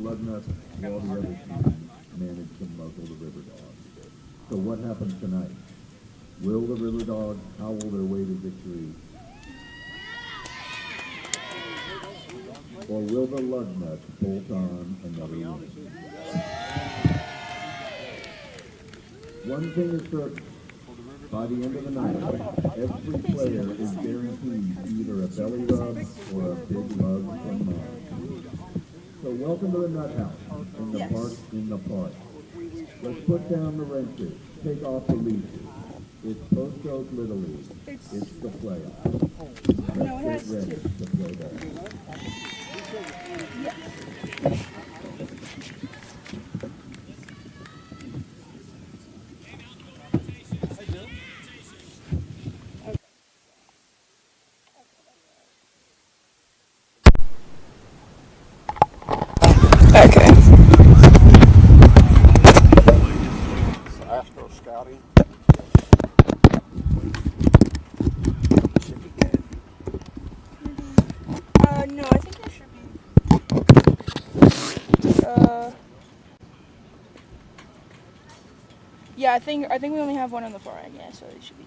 Lugnuts, while the other team managed to muzzle the River Dogs. So what happens tonight? Will the River Dogs howl their way to victory? Or will the Lugnuts bolt on another win? One thing is certain. By the end of the night, every player is guaranteed either a belly rub or a big lug from Mom. So welcome to the Nut House in the park. Let's put down the wrenches, take off the leashes. It's Post Oak Little League. It's the playoffs. Let's get ready to play ball. Okay. Astro scouting. No, I think there should be. Yeah, I think we only have one on the far end. Yeah, so it should be.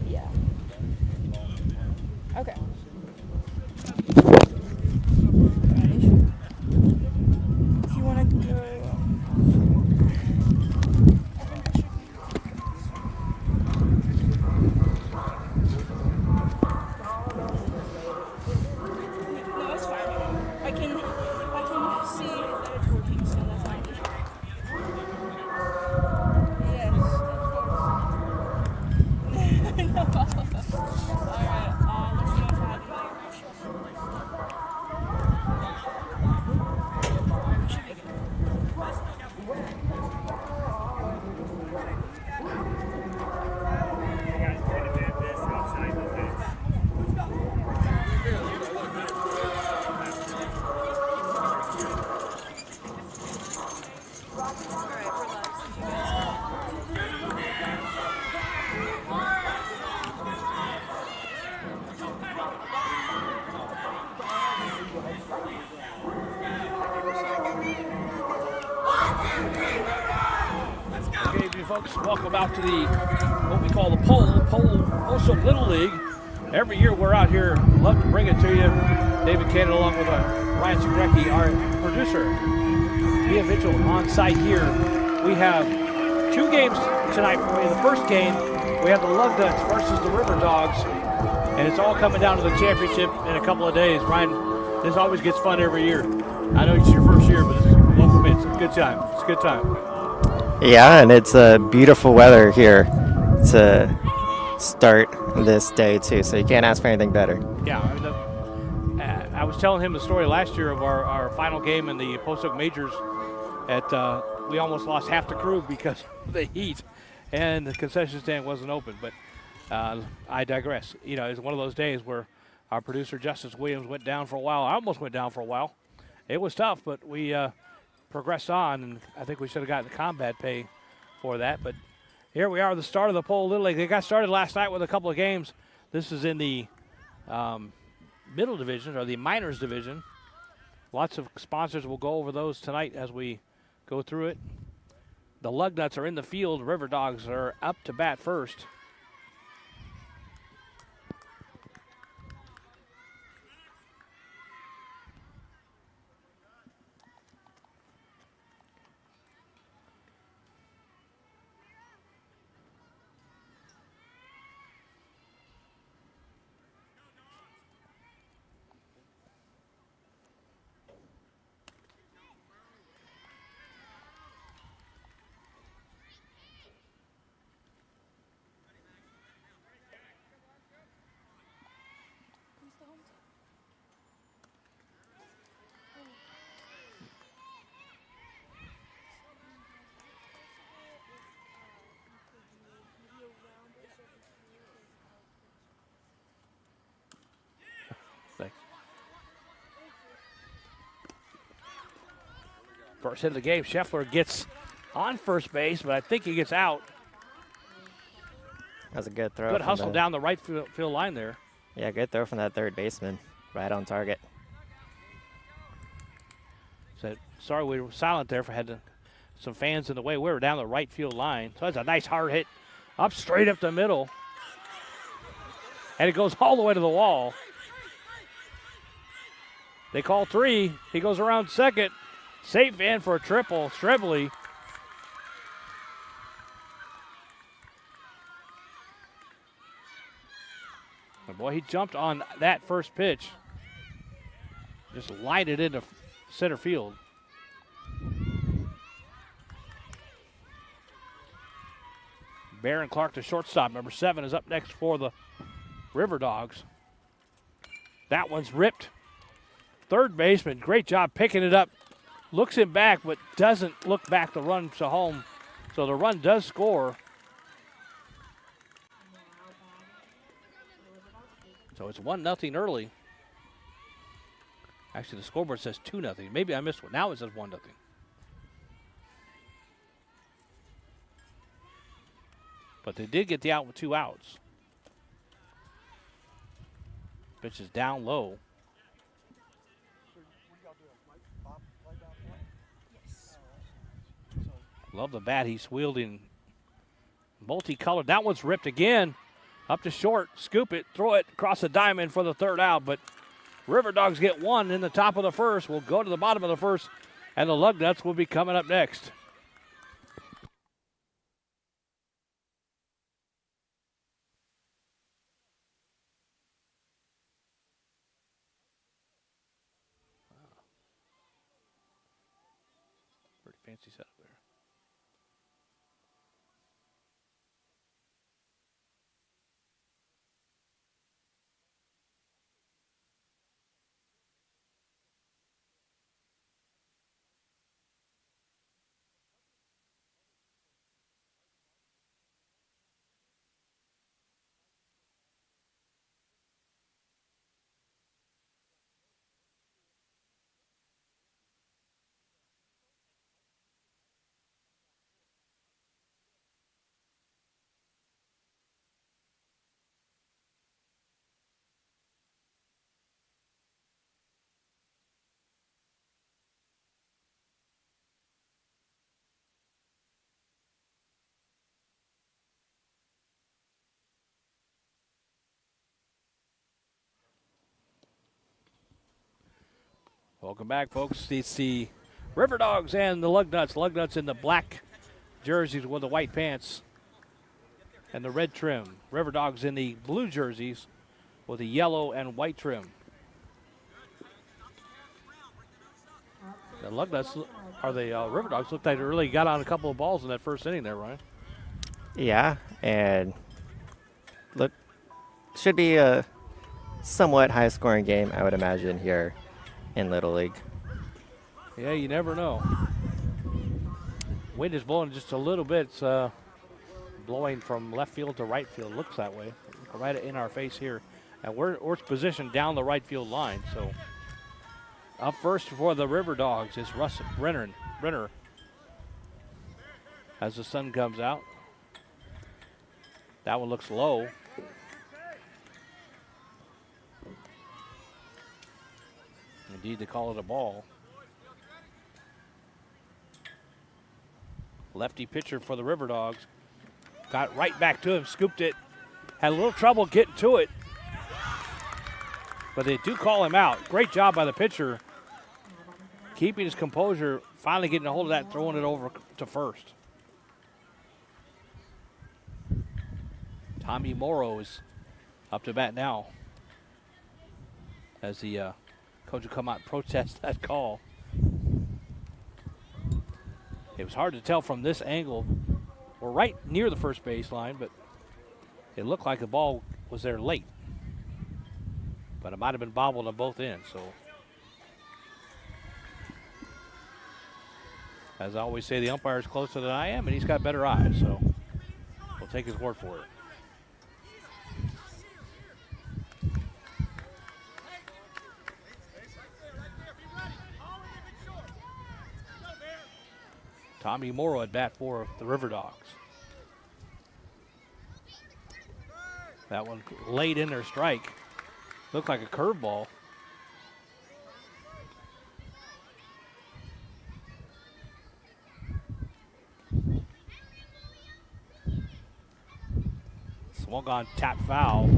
Yeah. Okay. If you want to go. No, it's fine. I can see that it's working, so that's fine. Yes, of course. No problem. Alright, let's go for having my Good evening, folks. Welcome out to the what we call the Post Oak Little League. Every year we're out here. Love to bring it to you. David Cannon along with Ryan Segrecki, our producer. Mia Mitchell on site here. We have two games tonight for you. The first game, we have the Lugnuts versus the River Dogs, and it's all coming down to the championship in a couple of days. Ryan, this always gets fun every year. I know it's your first year, but it's a good time. It's a good time. Yeah, and it's beautiful weather here to start this day too, so you can't ask for anything better. Yeah, I was telling him the story last year of our final game in the Post Oak Majors. We almost lost half the crew because of the heat, and the concession stand wasn't open. But I digress. You know, it's one of those days where our producer Justice Williams went down for a while. I almost went down for a while. It was tough, but we progressed on, and I think we should have gotten the combat pay for that. But here we are, the start of the Pole Little League. They got started last night with a couple of games. This is in the middle division, or the minors division. Lots of sponsors will go over those tonight as we go through it. The Lugnuts are in the field. River Dogs are up to bat first. Thanks. First hit of the game, Scheffler gets on first base, but I think he gets out. That's a good throw. Good hustle down the right field line there. Yeah, good throw from that third baseman. Right on target. So, sorry we were silent there for some fans in the way. We were down the right field line. So that's a nice hard hit up straight up the middle. And it goes all the way to the wall. They call 3. He goes around second. Safe in for a triple. Strebley. And boy, he jumped on that first pitch. Just lighted into center field. Barron Clark, the shortstop, number 7, is up next for the River Dogs. That one's ripped. Third baseman, great job picking it up. Looks him back, but doesn't look back to run to home. So the run does score. So it's 1-0 early. Actually, the scoreboard says 2-0. Maybe I missed one. Now it says 1-0. But they did get the out with 2 outs. Pitch is down low. Love the bat he's wielding. Multicolored. That one's ripped again. Up to short. Scoop it. Throw it across the diamond for the third out. But River Dogs get 1 in the top of the first. We'll go to the bottom of the first. And the Lugnuts will be coming up next. Pretty fancy setup there. Welcome back, folks. It's the River Dogs and the Lugnuts. Lugnuts in the black jerseys with the white pants and the red trim. River Dogs in the blue jerseys with the yellow and white trim. The Lugnuts, or the River Dogs, looked like they really got on a couple of balls in that first inning there, Ryan. Yeah, and look, should be a somewhat high-scoring game, I would imagine, here in Little League. Yeah, you never know. Wind is blowing just a little bit. It's blowing from left field to right field. Looks that way, right in our face here. And we're positioned down the right field line. So up first for the River Dogs is Russ Brenner as the sun comes out. That one looks low. Indeed, they call it a ball. Lefty pitcher for the River Dogs. Got right back to him, scooped it. Had a little trouble getting to it. But they do call him out. Great job by the pitcher. Keeping his composure, finally getting a hold of that, throwing it over to first. Tommy Morrow is up to bat now. As the coach will come out and protest that call. It was hard to tell from this angle. We're right near the first baseline, but it looked like the ball was there late. But it might have been bobbled on both ends. So, as I always say, the umpire's closer than I am, and he's got better eyes. So, we'll take his word for it. Tommy Morrow at bat for the River Dogs. That one laid in their strike. Looked like a curveball. Swung on, tap foul.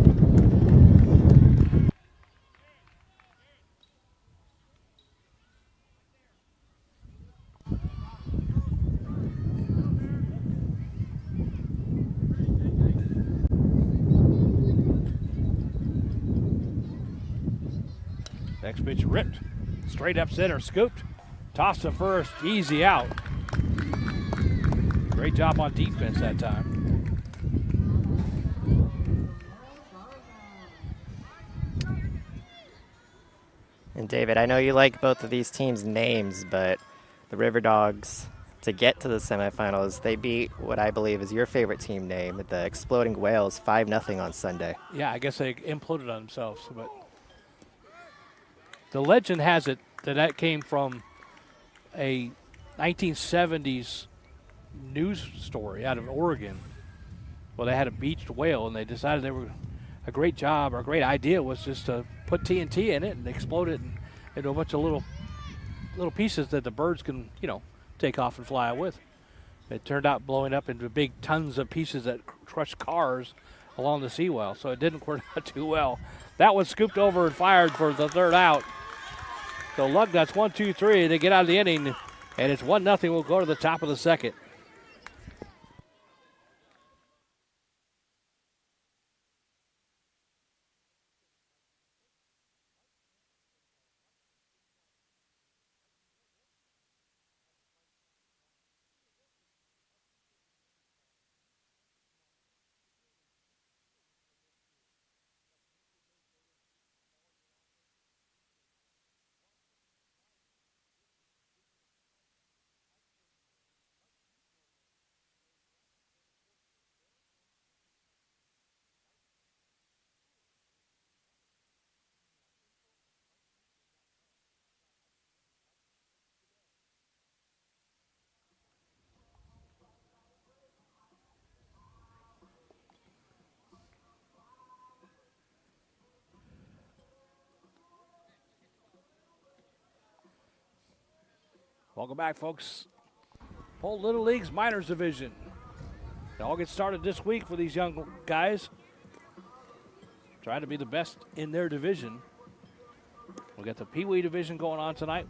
Next pitch ripped. Straight up center, scooped. Toss to first, easy out. Great job on defense that time. And David, I know you like both of these teams' names, but the River Dogs, to get to the semifinals, they beat what I believe is your favorite team name, the Exploding Whales, 5-0 on Sunday. Yeah, I guess they imploded on themselves, but the legend has it that that came from a 1970s news story out of Oregon. Well, they had a beached whale, and they decided they were a great job or a great idea was just to put TNT in it and explode it into a bunch of little pieces that the birds can, take off and fly with. It turned out blowing up into big tons of pieces that crushed cars along the seawall, so it didn't work out too well. That was scooped over and fired for the third out. So Lugnuts 1, 2, 3. They get out of the inning, and it's 1-0. We'll go to the top of the second. Welcome back, folks. Whole Little League's Minors Division. It all gets started this week for these young guys. Trying to be the best in their division. We got the Pee Wee division going on tonight.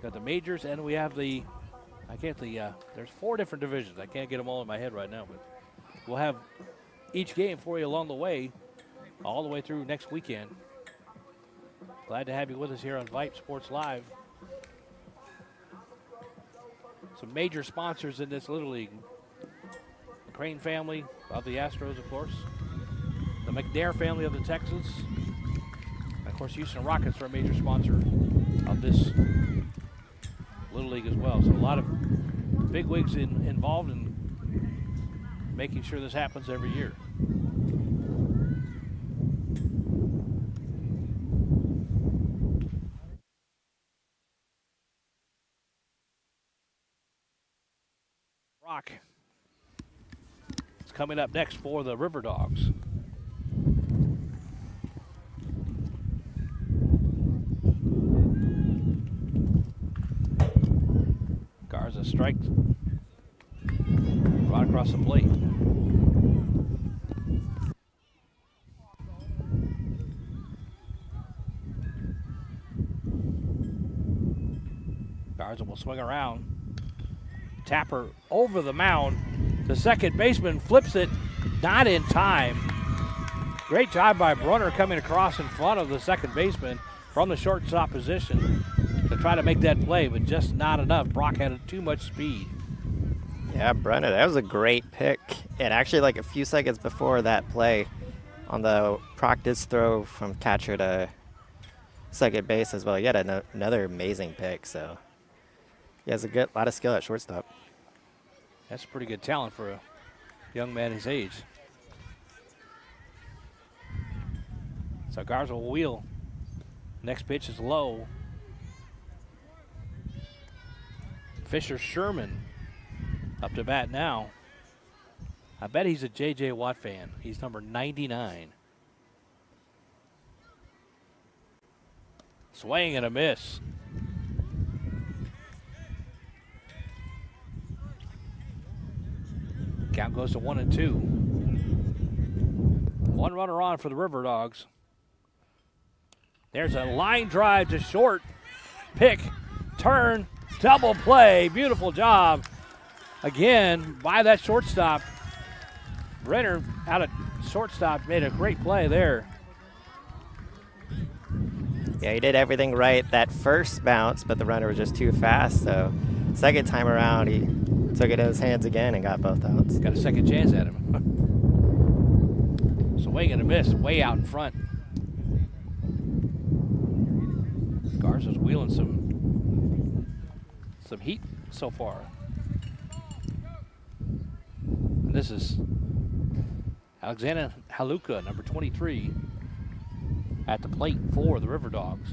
Got the majors, and we have there's 4 different divisions. I can't get them all in my head right now, but we'll have each game for you along the way, all the way through next weekend. Glad to have you with us here on Vype Sports Live. Some major sponsors in this Little League. The Crane family of the Astros, of course. The McNair family of the Texans. And, of course, Houston Rockets are a major sponsor of this Little League as well. So a lot of big wigs involved in making sure this happens every year. Rock is coming up next for the River Dogs. Garza strikes right across the plate. Garza will swing around. Tapper over the mound. The second baseman flips it, not in time. Great job by Brunner coming across in front of the second baseman from the shortstop position to try to make that play, but just not enough. Brock had too much speed. Yeah, Brunner, that was a great pick. And actually, like a few seconds before that play, on the practice throw from catcher to second base as well, he had another amazing pick. So he has a lot of skill at shortstop. That's pretty good talent for a young man his age. So Garza will wheel. Next pitch is low. Fisher Sherman up to bat now. I bet he's a J.J. Watt fan. He's number 99. Swing and a miss. Count goes to 1-2. One runner on for the River Dogs. There's a line drive to short. Pick, turn, double play. Beautiful job. Again, by that shortstop. Brenner out of shortstop made a great play there. Yeah, he did everything right that first bounce, but the runner was just too fast. So second time around, he took it in his hands again and got both outs. Got a second chance at him. Swing and a miss, way out in front. Garza's wheeling some heat so far. And this is Alexander Haluka, number 23, at the plate for the River Dogs.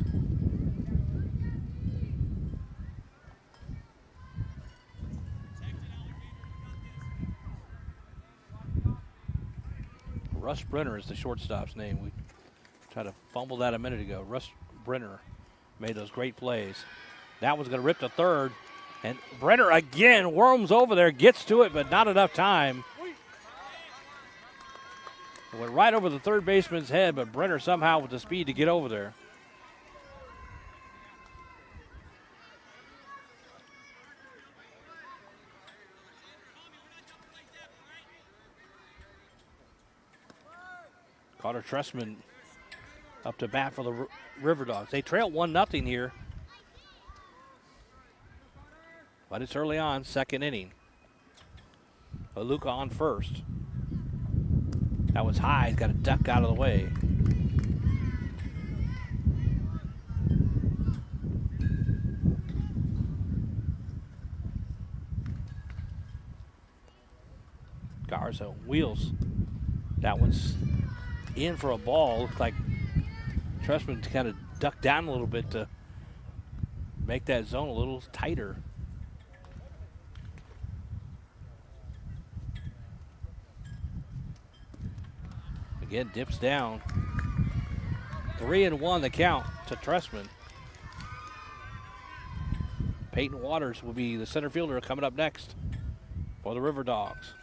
Russ Brenner is the shortstop's name. We tried to fumble that a minute ago. Russ Brenner made those great plays. That one's going to rip to third. And Brenner again worms over there, gets to it, but not enough time. It went right over the third baseman's head, but Brenner somehow with the speed to get over there. Carter Tressman up to bat for the River Dogs. They trail 1-0 here. But it's early on, second inning. Aluka on first. That was high, he's got to duck out of the way. Garza wheels. That one's in for a ball. Looks like Tressman kind of ducked down a little bit to make that zone a little tighter. Again, dips down. 3-1 the count to Tressman. Peyton Waters will be the center fielder coming up next for the River Dogs.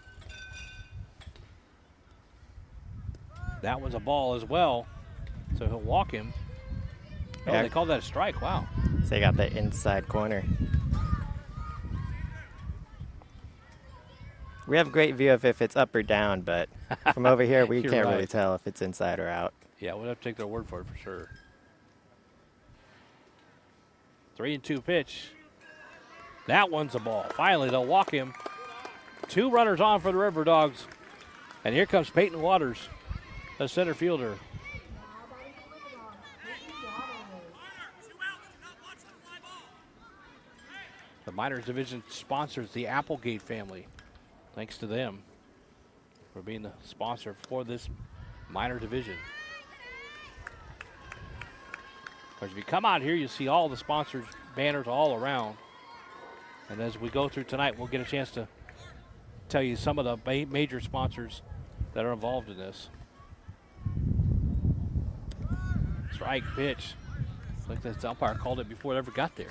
That was a ball as well, so he'll walk him. Oh, Yeah. they called that a strike. Wow. So he got the inside corner. We have a great view of if it's up or down, but from over here, we You're can't right. really tell if it's inside or out. Yeah, we'll have to take their word for it for sure. 3-2 pitch. That one's a ball. Finally, they'll walk him. 2 runners on for the River Dogs. And here comes Peyton Waters, the center fielder. The minors division sponsors the Applegate family. Thanks to them for being the sponsor for this minor division. Because if you come out here, you see all the sponsors' banners all around. And as we go through tonight, we'll get a chance to tell you some of the major sponsors that are involved in this. Strike pitch. Looks like the umpire called it before it ever got there.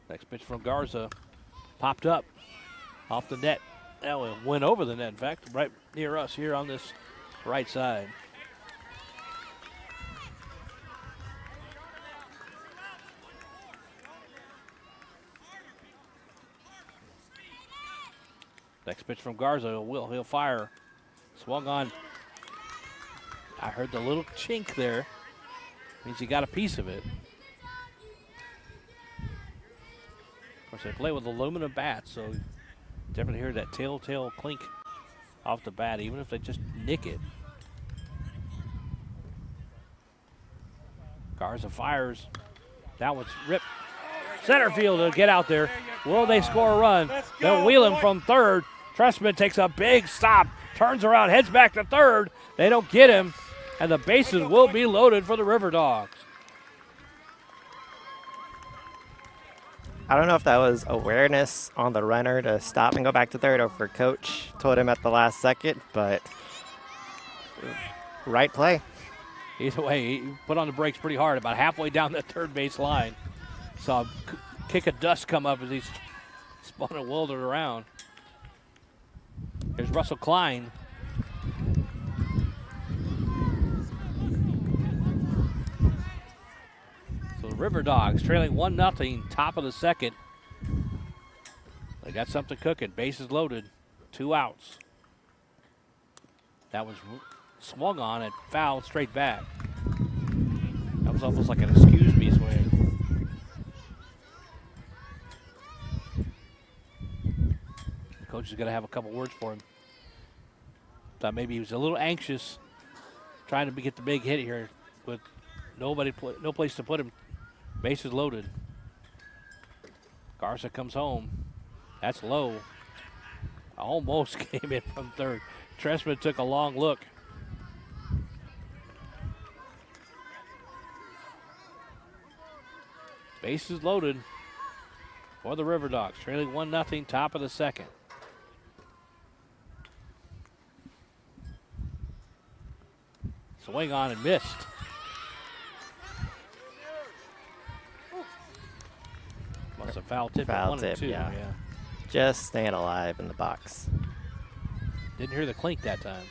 Next pitch from Garza. Popped up off the net. That one went over the net, in fact, right near us here on this right side. Next pitch from Garza. He'll fire. Swung on. I heard the little chink there. Means he got a piece of it. Of course, they play with aluminum bats, so you definitely hear that telltale clink off the bat, even if they just nick it. Garza fires. That one's ripped. Center field to get out there. Will they score a run? They'll wheel him from third. Tressman takes a big stop, turns around, heads back to third. They don't get him, and the bases will be loaded for the River Dogs. I don't know if that was awareness on the runner to stop and go back to third, or for coach told him at the last second, but right play. Either way, he put on the brakes pretty hard about halfway down the third base line. Saw a kick of dust come up as he spun and whirled it around. Here's Russell Klein. So the River Dogs trailing 1-0, top of the second. They got something cooking. Bases loaded, 2 outs. That was swung on and fouled straight back. That was almost like an excuse me swing. Coach is going to have a couple words for him. Thought maybe he was a little anxious trying to get the big hit here with no place to put him. Bases loaded. Garza comes home. That's low. Almost came in from third. Tressman took a long look. Bases loaded for the River Dogs, trailing 1-0, top of the second. Swing on and missed. Must have foul tipped at 1 and 2. Yeah. Just staying alive in the box. Didn't hear the clink that time.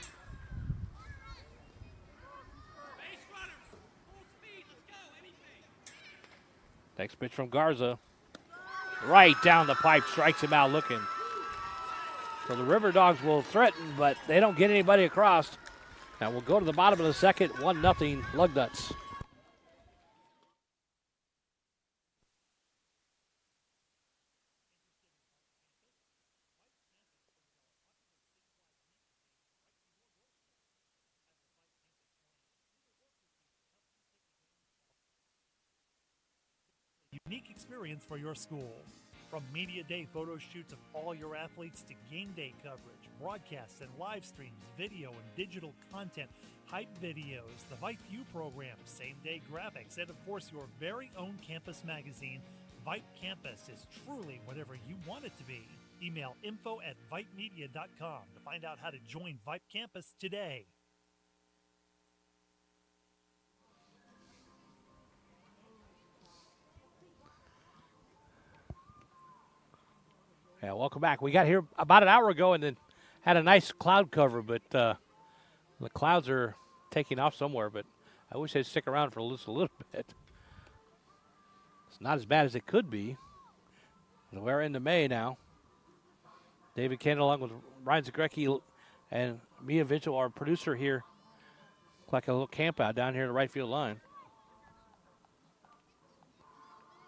Next pitch from Garza. Right down the pipe, strikes him out looking. So the River Dogs will threaten, but they don't get anybody across. Now we'll go to the bottom of the second, 1-0 Lugnuts. Unique experience for your school. From media day photo shoots of all your athletes to game day coverage, broadcasts and live streams, video and digital content, hype videos, the Vype program, same-day graphics, and of course your very own campus magazine, Vype Campus is truly whatever you want it to be. Email info@vypemedia.com to find out how to join Vype Campus today. Yeah, welcome back. We got here about an hour ago and then had a nice cloud cover, but the clouds are taking off somewhere, but I wish they'd stick around for just a little bit. It's not as bad as it could be. We're into May now. David Kendall along with Ryan Zagrecki and Mia Vigil, our producer here, like a little camp out down here in the right field line.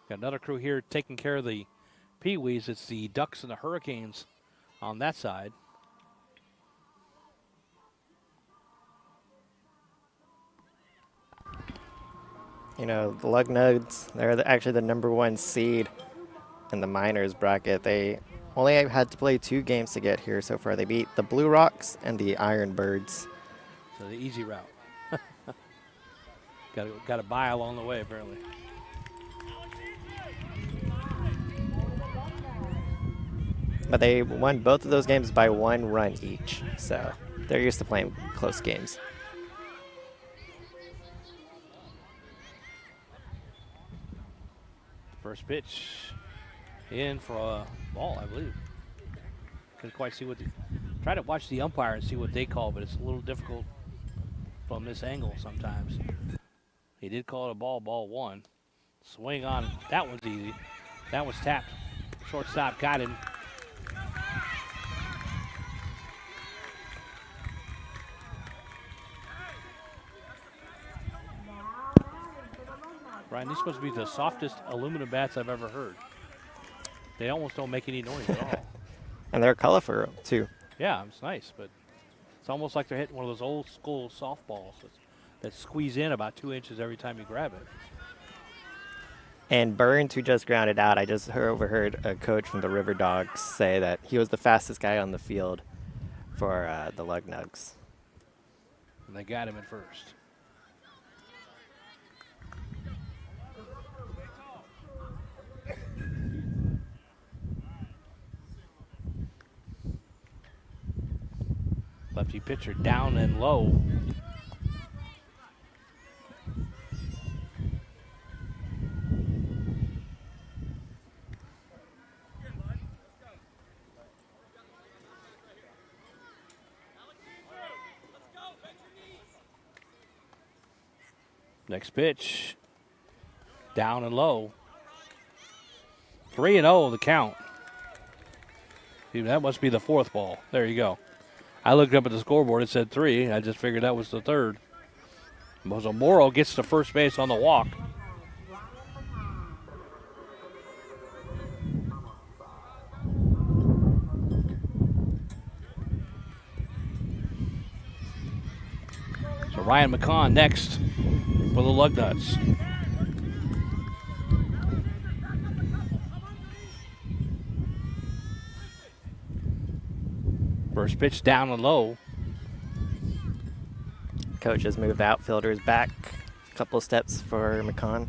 Got another crew here taking care of the Pee-wees. It's the Ducks and the Hurricanes on that side. You know, the Lugnuts, they're actually the #1 seed in the minors bracket. They only had to play 2 games to get here so far. They beat the Blue Rocks and the Iron Birds. So the easy route. got a bye along the way, apparently. But they won both of those games by 1 run each, so they're used to playing close games. First pitch in for a ball, I believe. Couldn't quite see try to watch the umpire and see what they call, but it's a little difficult from this angle sometimes. He did call it a ball, ball 1. Swing on, that one's easy. That was tapped. Shortstop got him. Brian, these are supposed to be the softest aluminum bats I've ever heard. They almost don't make any noise at all. And they're colorful, too. Yeah, it's nice, but it's almost like they're hitting one of those old school softballs that squeeze in about 2 inches every time you grab it. And Burns, who just grounded out, I just overheard a coach from the River Dogs say that he was the fastest guy on the field for the Lugnuts. And they got him at first. Lefty pitcher down and low. Next pitch, down and low. 3-0 the count. See, that must be the fourth ball. There you go. I looked up at the scoreboard. It said 3. I just figured that was the third. Morrow gets to first base on the walk. So Ryan McCon next for the Lugnuts. First pitch down and low. Coach has moved outfielders back a couple steps for McCon.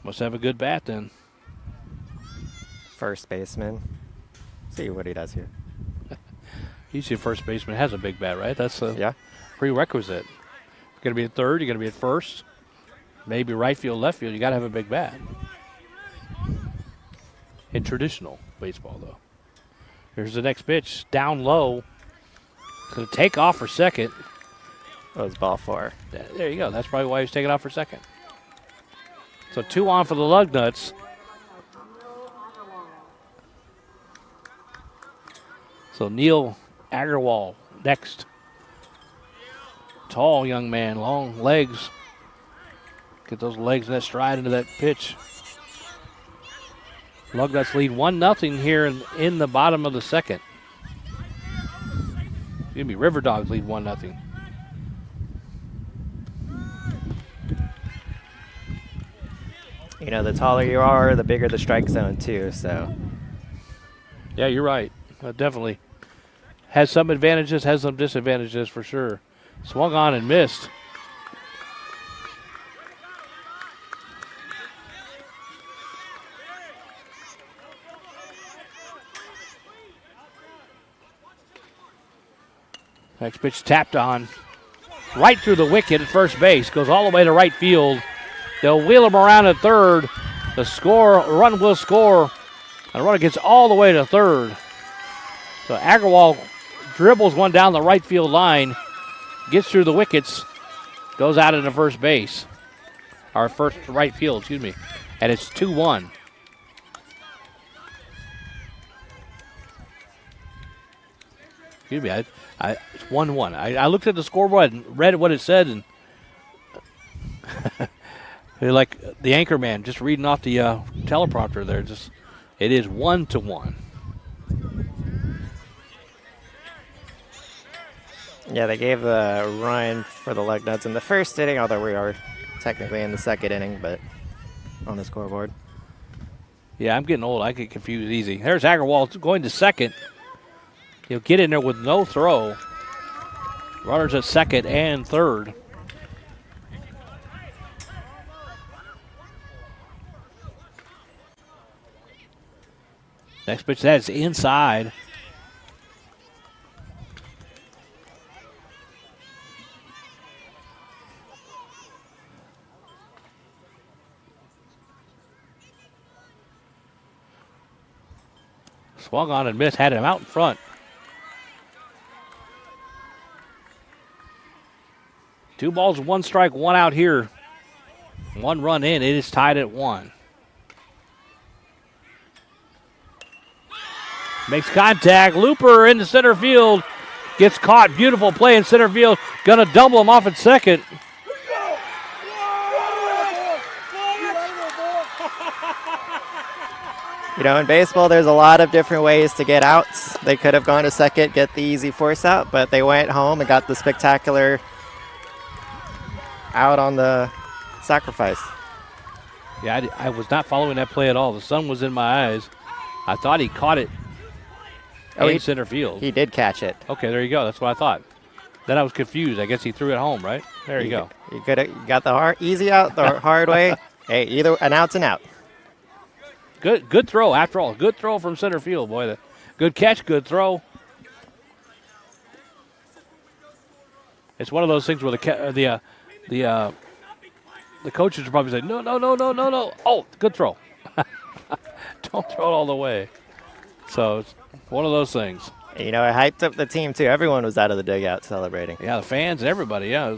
Must have a good bat then. First baseman. See what he does here. Usually a first baseman has a big bat, right? That's a Yeah. prerequisite. You're going to be at third, you're going to be at first. Maybe right field, left field, you got to have a big bat. In traditional baseball, though. Here's the next pitch, down low. Going to take off for second. That was ball 4. There you go. That's probably why he was taking off for second. So 2 on for the Lugnuts. So Neil Agarwal next. Tall young man, long legs. Get those legs and that stride into that pitch. Lugnuts lead 1-0 here in the bottom of the second. Excuse me, River Dogs lead 1-0. You know, the taller you are, the bigger the strike zone too, so. Yeah, you're right. Definitely. Has some advantages, has some disadvantages for sure. Swung on and missed. Next pitch tapped on. Right through the wicket at first base. Goes all the way to right field. They'll wheel him around at third. The run will score. And the runner gets all the way to third. So Agarwal dribbles one down the right field line. Gets through the wickets. Goes out into first base. Or first right field, excuse me. And it's 2-1. Excuse me, it's 1-1. I looked at the scoreboard and read what it said, and like the anchor man just reading off the teleprompter there. It is 1-1. Yeah, they gave the run for the Lugnuts in the first inning, although we are technically in the second inning, but on the scoreboard. Yeah, I'm getting old. I get confused easy. There's Agarwal going to second. He'll get in there with no throw. Runners at second and third. Next pitch, that's inside. Swung on and missed, had him out in front. 2 balls, 1 strike, 1 out here. 1 run in. It is tied at 1. Makes contact. Looper into center field. Gets caught. Beautiful play in center field. Gonna double him off at second. You know, in baseball, there's a lot of different ways to get outs. They could have gone to second, get the easy force out, but they went home and got the spectacular out on the sacrifice. Yeah, I was not following that play at all. The sun was in my eyes. I thought he caught it in center field. He did catch it. Okay, there you go. That's what I thought. Then I was confused. I guess he threw it home, right? There you go. You got the easy out the hard way. Hey, either an out's an out. Good throw after all. Good throw from center field, boy. Good catch, good throw. It's one of those things where the coaches are probably saying, no. Oh, good throw. Don't throw it all the way. So it's one of those things. You know, it hyped up the team, too. Everyone was out of the dugout celebrating. Yeah, the fans, everybody, yeah.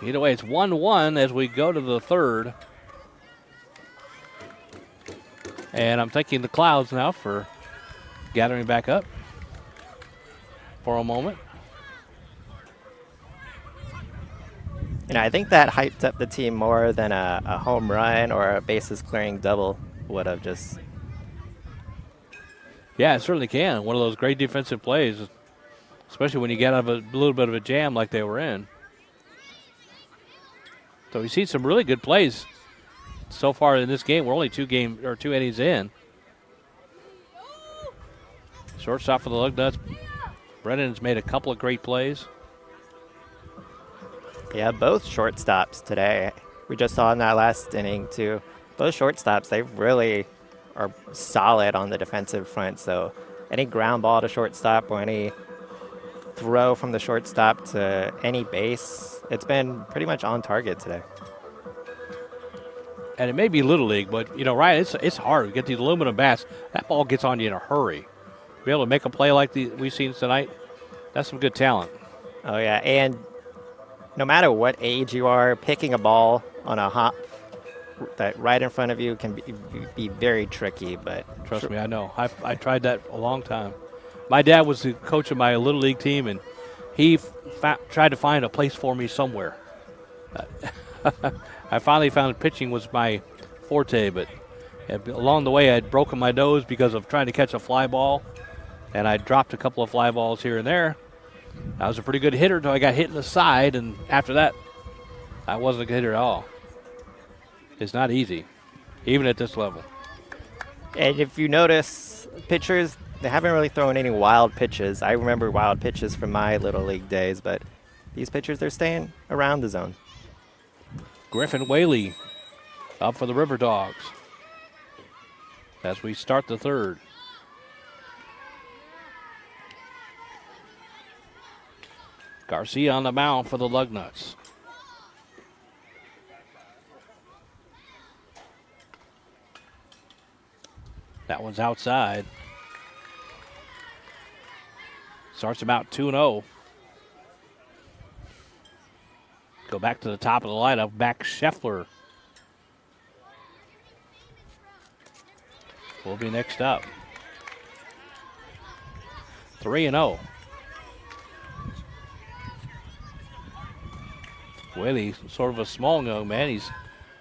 Either way, it's 1-1 as we go to the third. And I'm thanking the clouds now for gathering back up for a moment. You know, I think that hyped up the team more than a home run or a bases clearing double would have just. Yeah, it certainly can. One of those great defensive plays, especially when you get out of a little bit of a jam like they were in. So we've seen some really good plays so far in this game. We're only 2 innings in. Shortstop for the Lugnuts. Brennan's made a couple of great plays. Yeah, both shortstops today. We just saw in that last inning, too. Both shortstops, they really are solid on the defensive front. So any ground ball to shortstop or any throw from the shortstop to any base, it's been pretty much on target today. And it may be Little League, but, you know, Ryan, it's hard. You get these aluminum bats, that ball gets on you in a hurry. Be able to make a play like we've seen tonight, that's some good talent. Oh, yeah, and no matter what age you are, picking a ball on a hop that right in front of you can be very tricky. But trust me, I know. I tried that a long time. My dad was the coach of my Little League team, and he tried to find a place for me somewhere. I finally found pitching was my forte, but along the way I'd broken my nose because of trying to catch a fly ball, and I dropped a couple of fly balls here and there. I was a pretty good hitter until I got hit in the side, and after that, I wasn't a good hitter at all. It's not easy, even at this level. And if you notice, pitchers, they haven't really thrown any wild pitches. I remember wild pitches from my Little League days, but these pitchers, they're staying around the zone. Griffin Whaley up for the River Dogs as we start the third. Garcia on the mound for the Lugnuts. That one's outside. Starts about 2-0. Go back to the top of the lineup. Back Scheffler will be next up. 3-0. Whaley, sort of a small young man. He's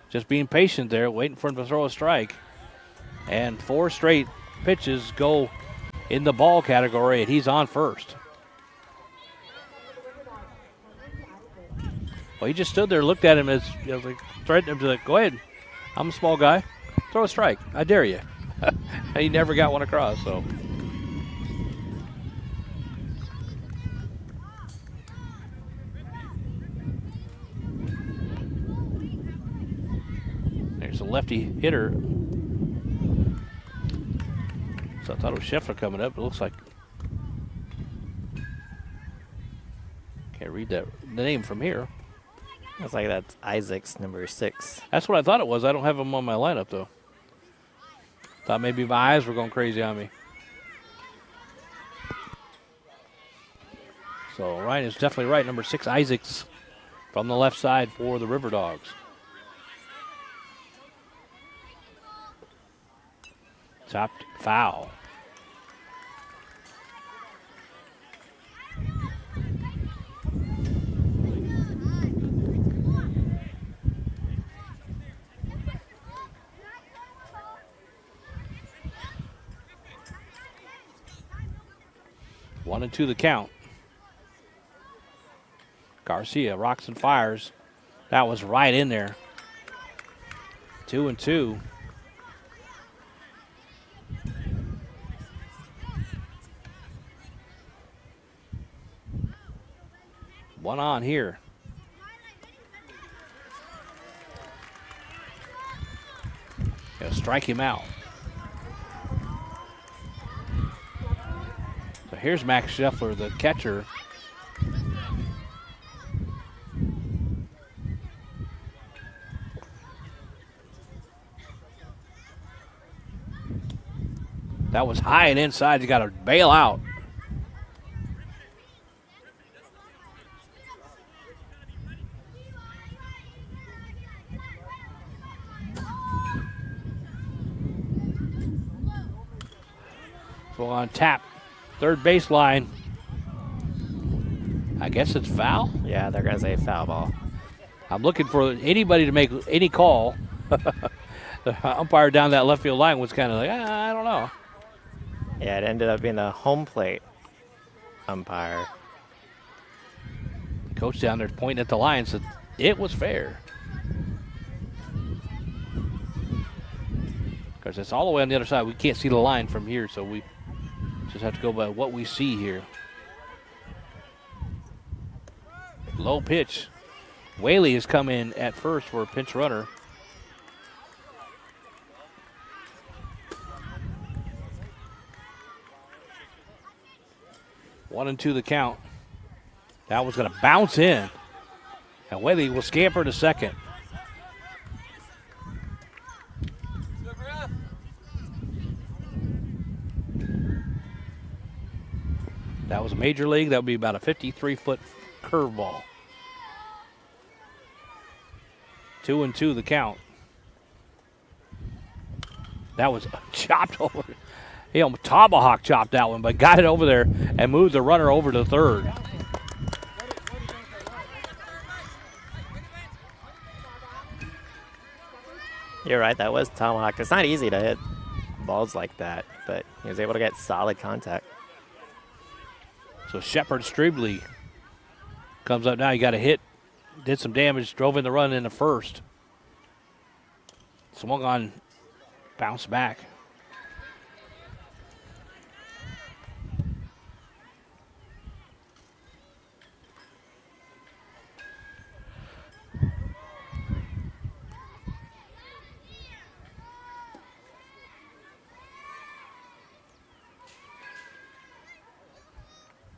just being patient there, waiting for him to throw a strike. And 4 straight pitches go in the ball category, and he's on first. Well, he just stood there, looked at him as, you know, like, threatened him to, like, go ahead. I'm a small guy. Throw a strike. I dare you. And he never got one across, so. There's a lefty hitter. So I thought it was Scheffler coming up. It looks like. Can't read the name from here. Looks like that's Isaac's number 6. That's what I thought it was. I don't have him on my lineup, though. Thought maybe my eyes were going crazy on me. So Ryan is definitely right. Number 6, Isaacs, from the left side for the River Dogs. Chopped foul. One and 2 the count. Garcia rocks and fires. That was right in there. 2-2. One on here. Gonna strike him out. So here's Max Scheffler, the catcher. That was high and inside. You got to bail out. So on tap, third baseline. I guess it's foul. Yeah, they're going to say foul ball. I'm looking for anybody to make any call. The umpire down that left field line was kind of like, I don't know. Yeah, it ended up being the home plate umpire. The coach down there pointing at the line said it was fair. Because it's all the way on the other side. We can't see the line from here, so we just have to go by what we see here. Low pitch. Whaley has come in at first for a pinch runner. One and two the count. That was going to bounce in. And Whaley will scamper to second. That was a major league. That would be about a 53-foot curveball. 2-2 the count. That was chopped over. He almost tomahawk chopped that one, but got it over there and moved the runner over to third. You're right, that was tomahawk. It's not easy to hit balls like that, but he was able to get solid contact. So Shepard Strebley comes up now. He got a hit, did some damage, drove in the run in the first. Swung on, bounced back.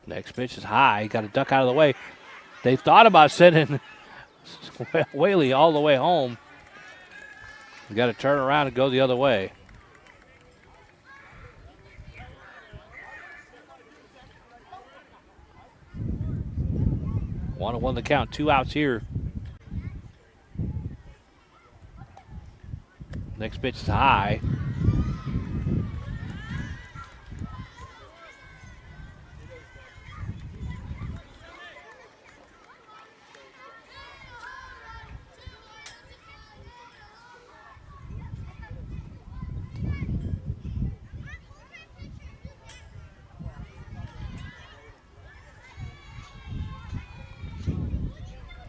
Next pitch is high. Got to duck out of the way. They thought about sending Whaley all the way home. You got to turn around and go the other way. One and one the count. 2 outs here. Next pitch is high.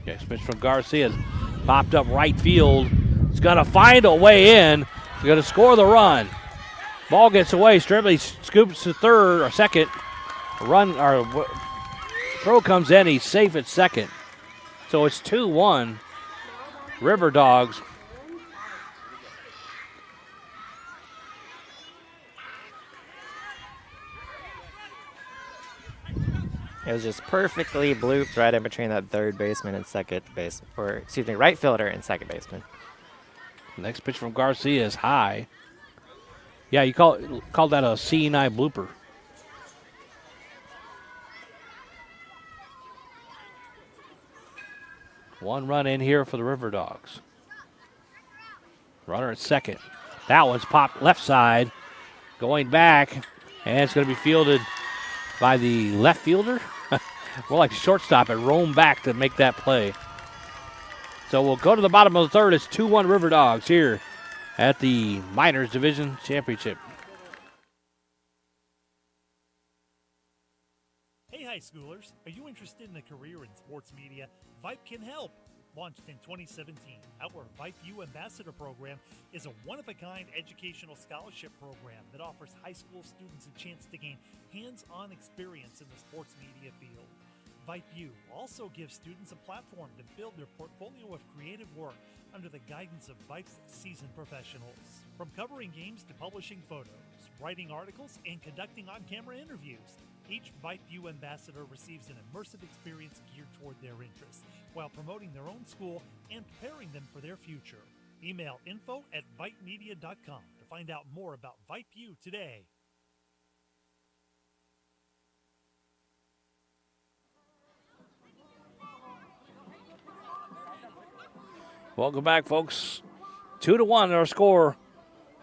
Next pitch from Garcia. Popped up right field. He's going to find a way in. He's going to score the run. Ball gets away. Stribley scoops to third or second. Throw comes in. He's safe at second. So it's 2-1. River Dogs. It was just perfectly blooped right in between that third baseman and second base, or excuse me, right fielder and second baseman. Next pitch from Garcia is high. Yeah, you call that a C&I blooper. One run in here for the River Dogs. Runner at second. That one's popped left side, going back, and it's going to be fielded by the left fielder. More like shortstop and roam back to make that play. So we'll go to the bottom of the third. It's 2-1 River Dogs here at the Minors Division Championship. Hey, high schoolers, are you interested in a career in sports media? Vype can help. Launched in 2017, our Vype U Ambassador Program is a one-of-a-kind educational scholarship program that offers high school students a chance to gain hands-on experience in the sports media field. VypeU also gives students a platform to build their portfolio of creative work under the guidance of Vype's seasoned professionals. From covering games to publishing photos, writing articles, and conducting on-camera interviews, each VypeU ambassador receives an immersive experience geared toward their interests, while promoting their own school and preparing them for their future. Email info@vypemedia.com to find out more about VypeU today. Welcome back, folks. 2-1 our score.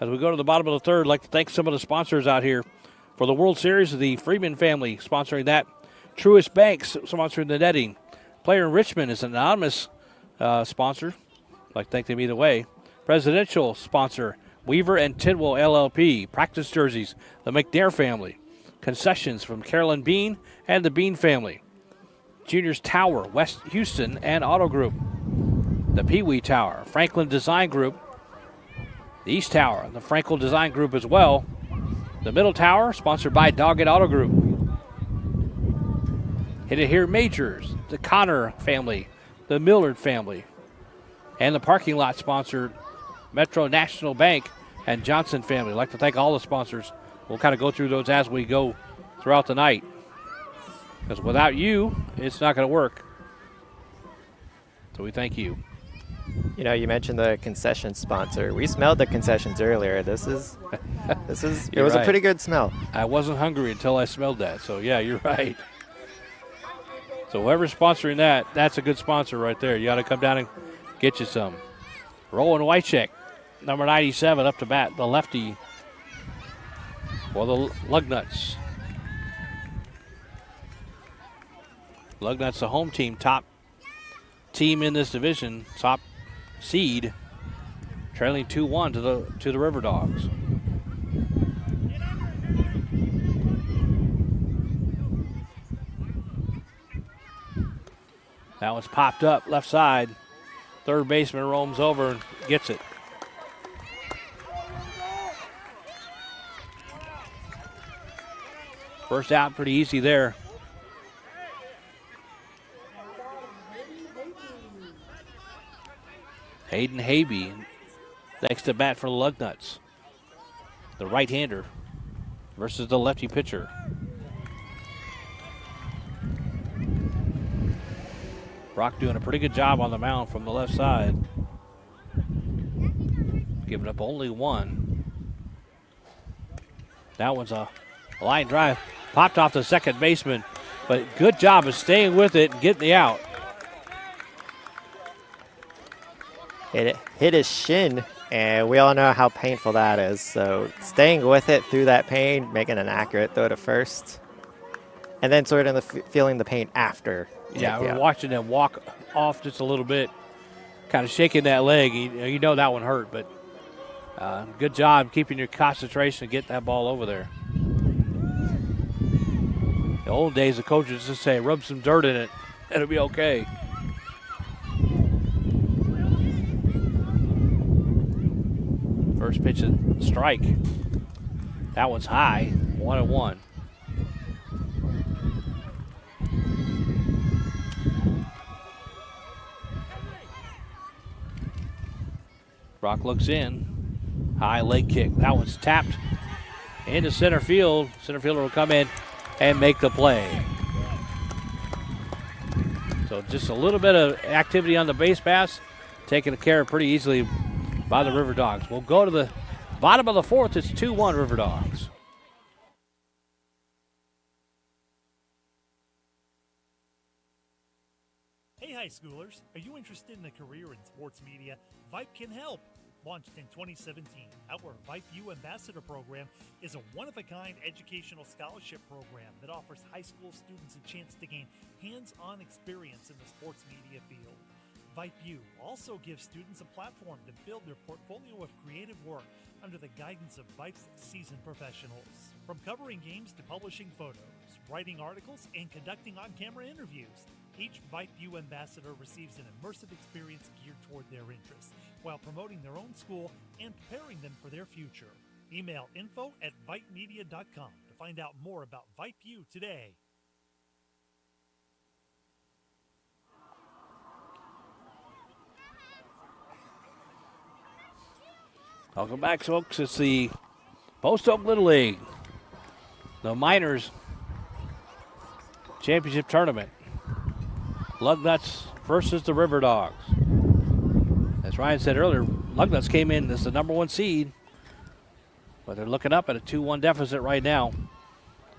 As we go to the bottom of the third, I'd like to thank some of the sponsors out here. For the World Series, the Freeman family sponsoring that. Truist Banks sponsoring the netting. Player in Richmond is an anonymous sponsor. I'd like to thank them either way. Presidential sponsor, Weaver and Tidwell LLP. Practice jerseys, the McNair family. Concessions from Carolyn Bean and the Bean family. Juniors Tower, West Houston and Auto Group. The Pee Wee Tower, Franklin Design Group. The East Tower, the Frankel Design Group as well. The Middle Tower, sponsored by Doggett Auto Group. Hit It Here Majors, the Connor family, the Millard family. And the parking lot sponsored Metro National Bank and Johnson family. I'd like to thank all the sponsors. We'll kind of go through those as we go throughout the night. Because without you, it's not going to work. So we thank you. You know, you mentioned the concession sponsor. We smelled the concessions earlier. It was right. A pretty good smell. I wasn't hungry until I smelled that. So yeah, you're right. So whoever's sponsoring that, that's a good sponsor right there. You got to come down and get you some. Roland Wycheck, number 97, up to bat, the lefty for the Lugnuts. Lugnuts, the home team, top team in this division, top seed, trailing 2-1 to the River Dogs. That one's popped up left side. Third baseman roams over and gets it. First out pretty easy there. Hayden Habe next to bat for the Lugnuts. The right-hander versus the lefty pitcher. Brock doing a pretty good job on the mound from the left side. Giving up only one. That one's a line drive. Popped off the second baseman, but good job of staying with it and getting the out. It hit his shin, and we all know how painful that is. So staying with it through that pain, making an accurate throw to first, and then sort of feeling the pain after. Yeah, we're watching him walk off just a little bit, kind of shaking that leg. You know that one hurt, but good job keeping your concentration and getting that ball over there. The old days, the coaches just say, rub some dirt in it, it'll be okay. First pitch and strike. That one's high, 1-1. Brock looks in. High leg kick. That one's tapped into center field. Center fielder will come in and make the play. So just a little bit of activity on the base pass, taken care of pretty easily by the River Dogs. We'll go to the bottom of the fourth. It's 2-1 River Dogs. Hey, high schoolers, are you interested in a career in sports media? Vype can help. Launched in 2017, our VypeU Ambassador Program is a one-of-a-kind educational scholarship program that offers high school students a chance to gain hands-on experience in the sports media field. VypeU also gives students a platform to build their portfolio of creative work under the guidance of Vype's seasoned professionals. From covering games to publishing photos, writing articles, and conducting on-camera interviews, each VypeU ambassador receives an immersive experience geared toward their interests, while promoting their own school and preparing them for their future. Email info@vypemedia.com to find out more about VypeU today. Welcome back, folks. It's the Post Oak Little League, the Miners Championship Tournament. Lugnuts versus the River Dogs. As Ryan said earlier, Lugnuts came in as the #1 seed, but they're looking up at a 2-1 deficit right now,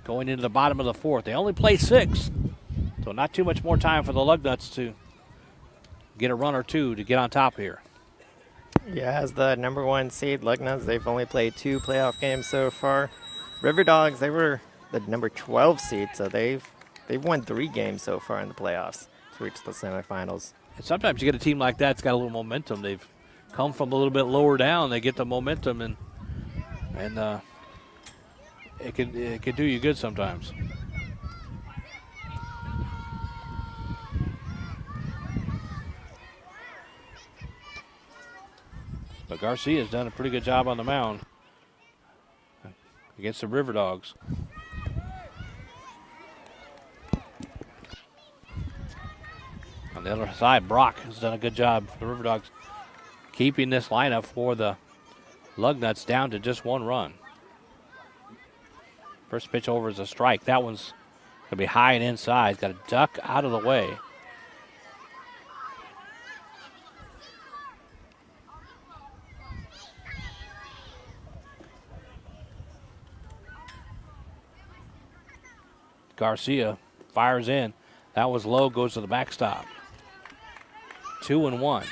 going into the bottom of the fourth. They only play 6, so not too much more time for the Lugnuts to get a run or two to get on top here. Yeah, as the #1 seed, Lugnuts, they've only played 2 playoff games so far. River Dogs, they were the #12 seed, so they've won 3 games so far in the playoffs to reach the semifinals. And sometimes you get a team like that's got a little momentum. They've come from a little bit lower down. They get the momentum, and it can do you good sometimes. But Garcia's done a pretty good job on the mound against the River Dogs. On the other side, Brock has done a good job for the River Dogs keeping this lineup for the Lugnuts down to just 1 run. First pitch over is a strike. That one's going to be high and inside. Got to duck out of the way. Garcia fires in. That was low, goes to the backstop. 2-1.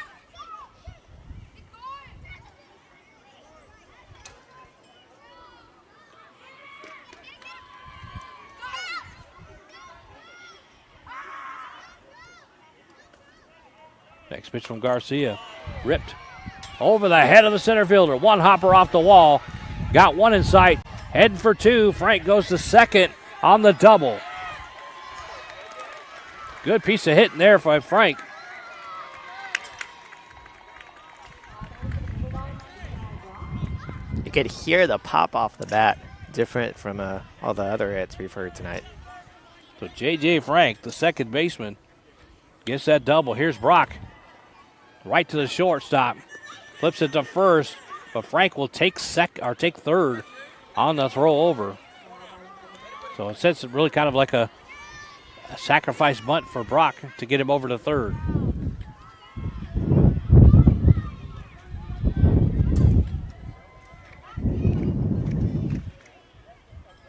Next pitch from Garcia. Ripped over the head of the center fielder. One hopper off the wall. Got one in sight. Heading for 2. Frank goes to second on the double. Good piece of hitting there by Frank. You could hear the pop off the bat, different from all the other hits we've heard tonight. So J.J. Frank, the second baseman, gets that double. Here's Brock. Right to the shortstop. Flips it to first, but Frank will take third on the throw over. So it sets it really kind of like a sacrifice bunt for Brock to get him over to third.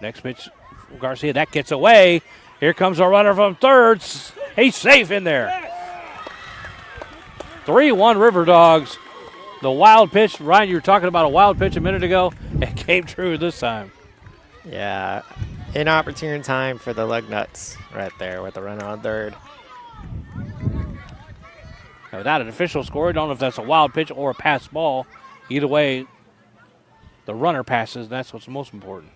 Next pitch, Garcia, that gets away. Here comes a runner from third. He's safe in there. 3-1 River Dogs. The wild pitch, Ryan, you were talking about a wild pitch a minute ago. It came true this time. Yeah, inopportune time for the Lugnuts right there with the runner on third. Now, without an official score, I don't know if that's a wild pitch or a pass ball. Either way, the runner passes, and that's what's most important.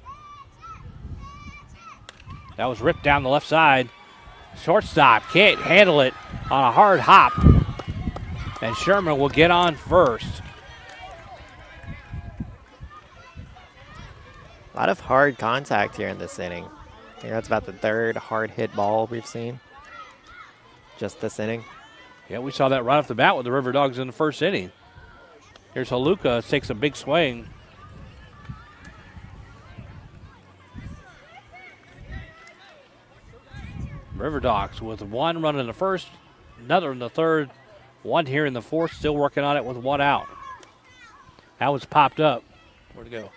That was ripped down the left side. Shortstop can't handle it on a hard hop. And Sherman will get on first. A lot of hard contact here in this inning. I think that's about the 3rd hard hit ball we've seen just this inning. Yeah, we saw that right off the bat with the River Dogs in the first inning. Here's Haluka, takes a big swing. River Dogs with 1 run in the first, another in the third, 1 here in the fourth, still working on it with 1 out. That was popped up. Where'd it go?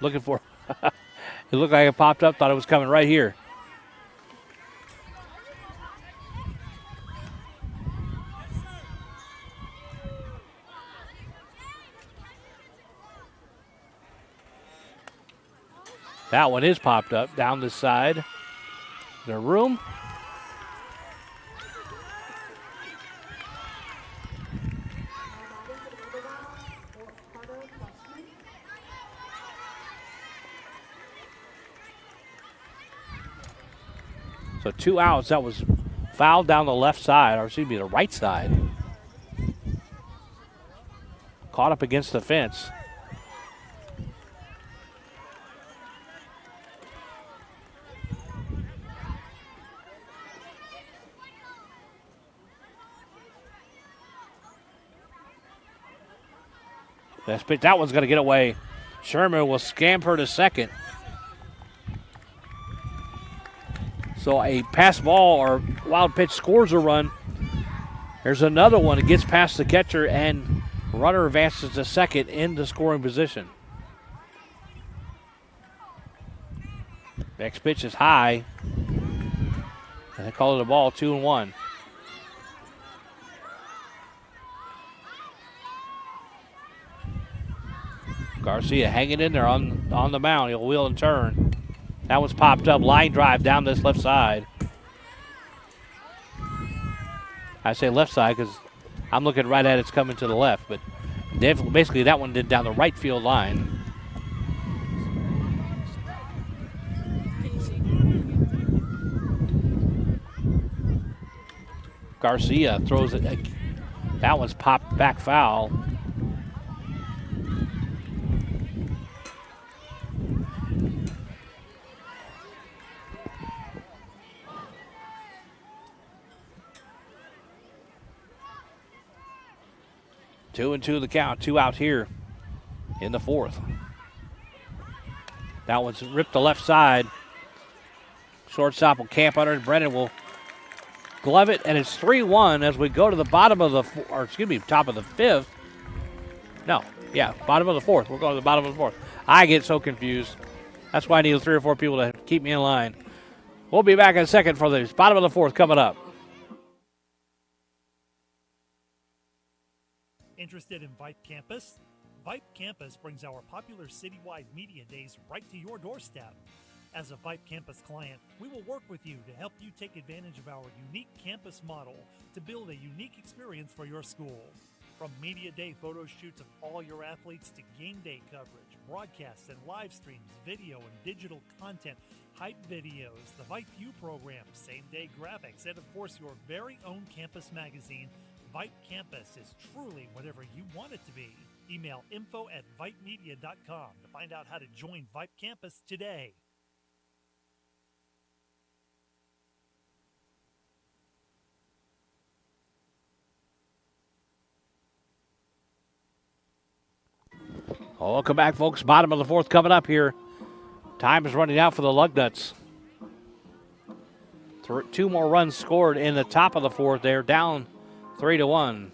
Looking for it looked like it popped up, thought it was coming right here. That one is popped up down this side. Is there room? So 2 outs. That was fouled down the left side, or excuse me, the right side. Caught up against the fence. That one's going to get away. Sherman will scamper to second. So a pass ball or wild pitch scores a run. There's another one. It gets past the catcher, and runner advances to second in the scoring position. Next pitch is high. And they call it a ball, 2-1. Garcia hanging in there on the mound. He'll wheel and turn. That one's popped up. Line drive down this left side. I say left side because I'm looking right at it's coming to the left. But basically that one did down the right field line. Garcia throws it. That one's popped back foul. Two and two the count. 2 out here in the fourth. That one's ripped to left side. Shortstop will camp under it. Brennan will glove it, and it's 3-1 as we go to the bottom of the, top of the fifth. Bottom of the fourth. We're going to the bottom of the fourth. I get so confused. That's why I need 3 or 4 people to keep me in line. We'll be back in a second for the bottom of the fourth coming up. Interested in Vype Campus? Vype Campus brings our popular citywide media days right to your doorstep. As a Vype Campus client, we will work with you to help you take advantage of our unique campus model to build a unique experience for your school. From media day photo shoots of all your athletes to game day coverage, broadcasts and live streams, video and digital content, hype videos, the Vype U program, same-day graphics, and of course your very own campus magazine, Vype Campus is truly whatever you want it to be. Email info@vypemedia.com to find out how to join Vype Campus today. Welcome back, folks. Bottom of the fourth coming up here. Time is running out for the Lugnuts. 2 more runs scored in the top of the fourth. They're down 3-1.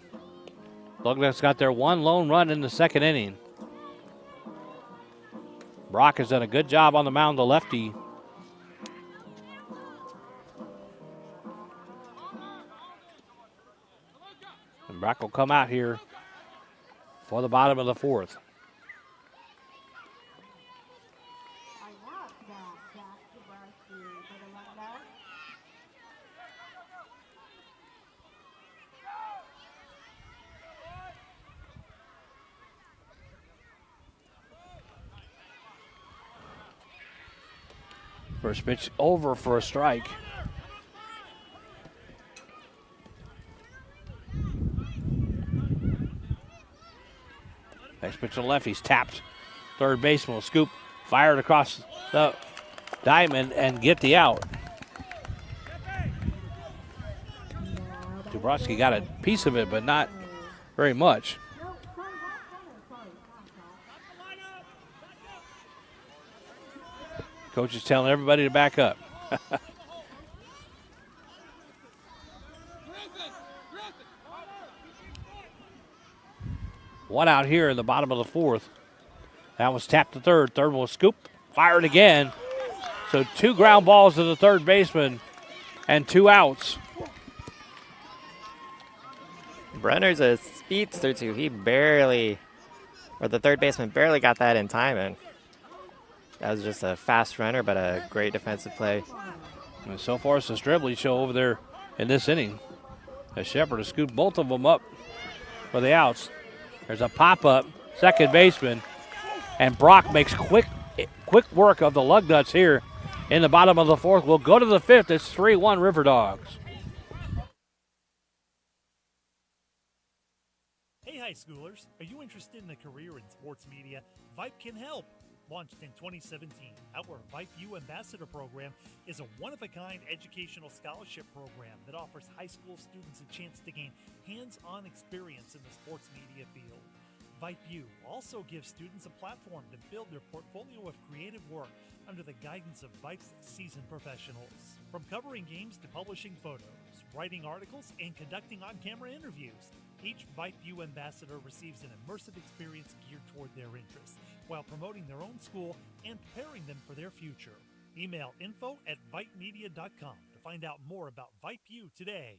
Lugnuts got their 1 lone run in the second inning. Brock has done a good job on the mound, the lefty. And Brock will come out here for the bottom of the fourth. First pitch over for a strike. Next pitch to left, he's tapped. Third baseman will scoop, fire it across the diamond and get the out. Dubrowski got a piece of it, but not very much. Coach is telling everybody to back up. One out here in the bottom of the fourth. That was tapped to third. Third will scoop, fire it again. So 2 ground balls to the third baseman and 2 outs. Brenner's a speedster too. He the third baseman barely got that in time, and that was just a fast runner, but a great defensive play. And so far, it's a Stribley show over there in this inning. As Shepard has scooped both of them up for the outs. There's a pop-up, second baseman, and Brock makes quick work of the Lugnuts here in the bottom of the fourth. We'll go to the fifth. It's 3-1 River Dogs. Hey, high schoolers, are you interested in a career in sports media? Vype can help. Launched in 2017, our Vype U Ambassador Program is a one-of-a-kind educational scholarship program that offers high school students a chance to gain hands-on experience in the sports media field. VypeU also gives students a platform to build their portfolio of creative work under the guidance of Vype's seasoned professionals. From covering games to publishing photos, writing articles, and conducting on-camera interviews, each VypeU ambassador receives an immersive experience geared toward their interests, while promoting their own school and preparing them for their future. Email info@vypemedia.com to find out more about VypeU today.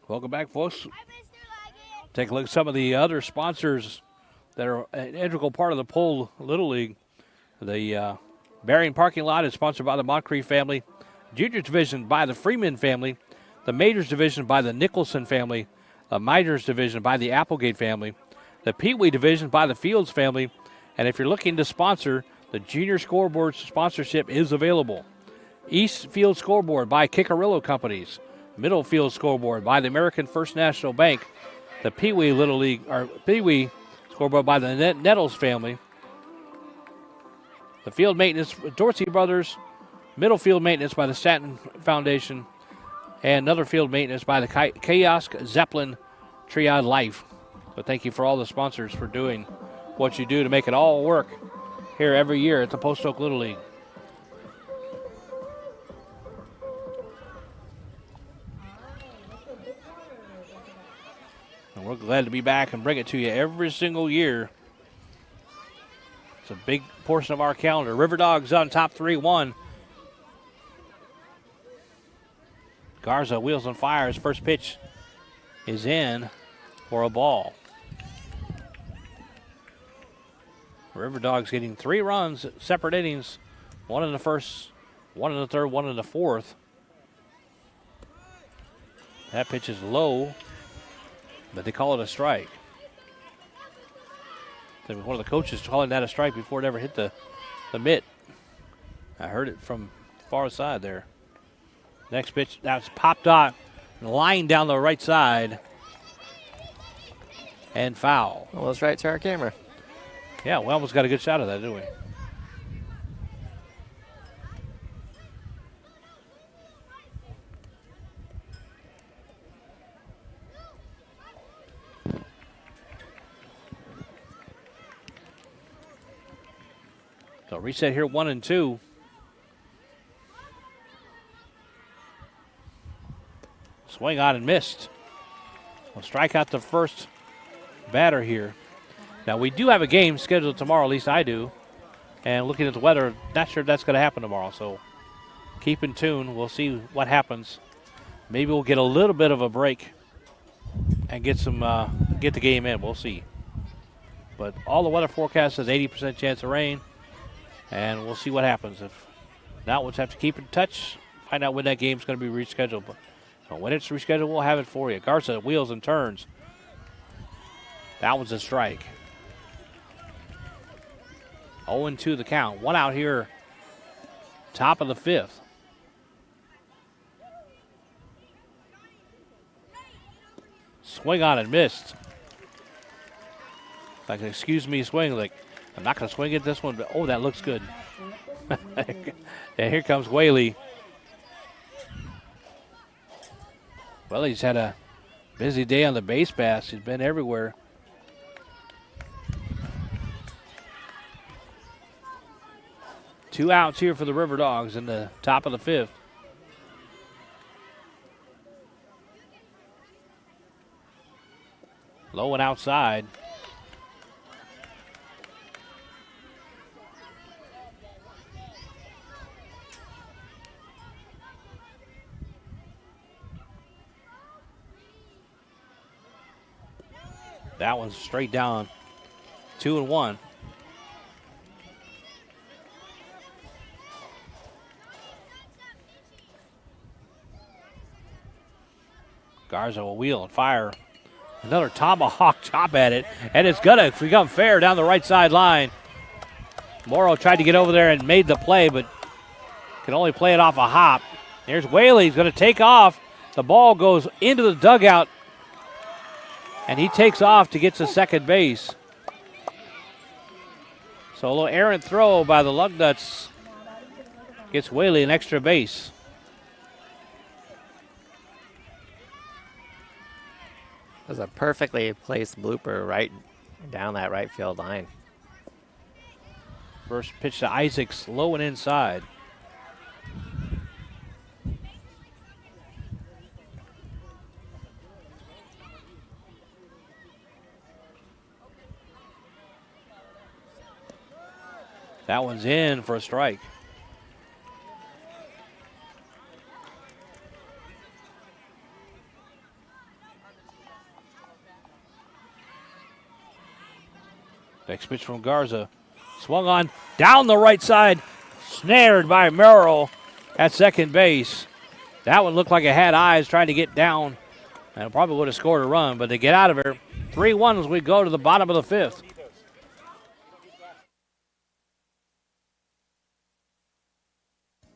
Welcome back, folks. Take a look at some of the other sponsors that are an integral part of the Pole Little League. The Berrien parking lot is sponsored by the Moncrief family. Juniors division by the Freeman family. The Majors division by the Nicholson family. The Minors division by the Applegate family. The Pee Wee division by the Fields family. And if you're looking to sponsor, the Junior Scoreboard sponsorship is available. East Field Scoreboard by Kikarillo Companies. Middle Field Scoreboard by the American First National Bank. The Pee Wee Little League, or Pee Wee Scoreboard by the Nettles family. The Field Maintenance, Dorsey Brothers. Middle Field Maintenance by the Stanton Foundation. And another field maintenance by the Kiosk Zeppelin Triad Life. So thank you for all the sponsors for doing what you do to make it all work here every year at the Post Oak Little League. And we're glad to be back and bring it to you every single year. It's a big portion of our calendar. River Dogs on top 3-1. Garza wheels and fires. First pitch is in for a ball. River Dogs getting 3 runs, separate innings. 1 in the first, 1 in the third, 1 in the fourth. That pitch is low, but they call it a strike. One of the coaches calling that a strike before it ever hit the mitt. I heard it from far side there. Next pitch, that's popped out, line down the right side, and foul. Almost right to our camera. Yeah, we almost got a good shot of that, didn't we? So reset here, 1-2. Swing on and missed. We'll strike out the first batter here. Now, we do have a game scheduled tomorrow, at least I do. And looking at the weather, not sure if that's going to happen tomorrow. So keep in tune. We'll see what happens. Maybe we'll get a little bit of a break and get the game in. We'll see. But all the weather forecast says 80% chance of rain. And we'll see what happens. If not, we'll just have to keep in touch, find out when that game's going to be rescheduled. But when it's rescheduled, we'll have it for you. Garza wheels and turns. That was a strike. 0-2 the count. 1 out here, top of the 5th. Swing on and missed. Like, excuse me, swing. Like, I'm not going to swing at this one, but oh, that looks good. And here comes Whaley. Well, he's had a busy day on the base pass. He's been everywhere. Two outs here for the River Dogs in the top of the 5th. Low and outside. That one's straight down. 2-1. Garza will wheel and fire. Another tomahawk chop at it, and it's going to become fair down the right side line. Morrow tried to get over there and made the play, but can only play it off a hop. Here's Whaley. He's going to take off. The ball goes into the dugout, and he takes off to get to second base. So a little errant throw by the Lugnuts. Gets Whaley an extra base. That was a perfectly placed blooper right down that right field line. First pitch to Isaacs, low and inside. That one's in for a strike. Next pitch from Garza. Swung on down the right side. Snared by Merrill at second base. That one looked like it had eyes trying to get down. And probably would have scored a run, but they get out of here. 3-1 as we go to the bottom of the fifth.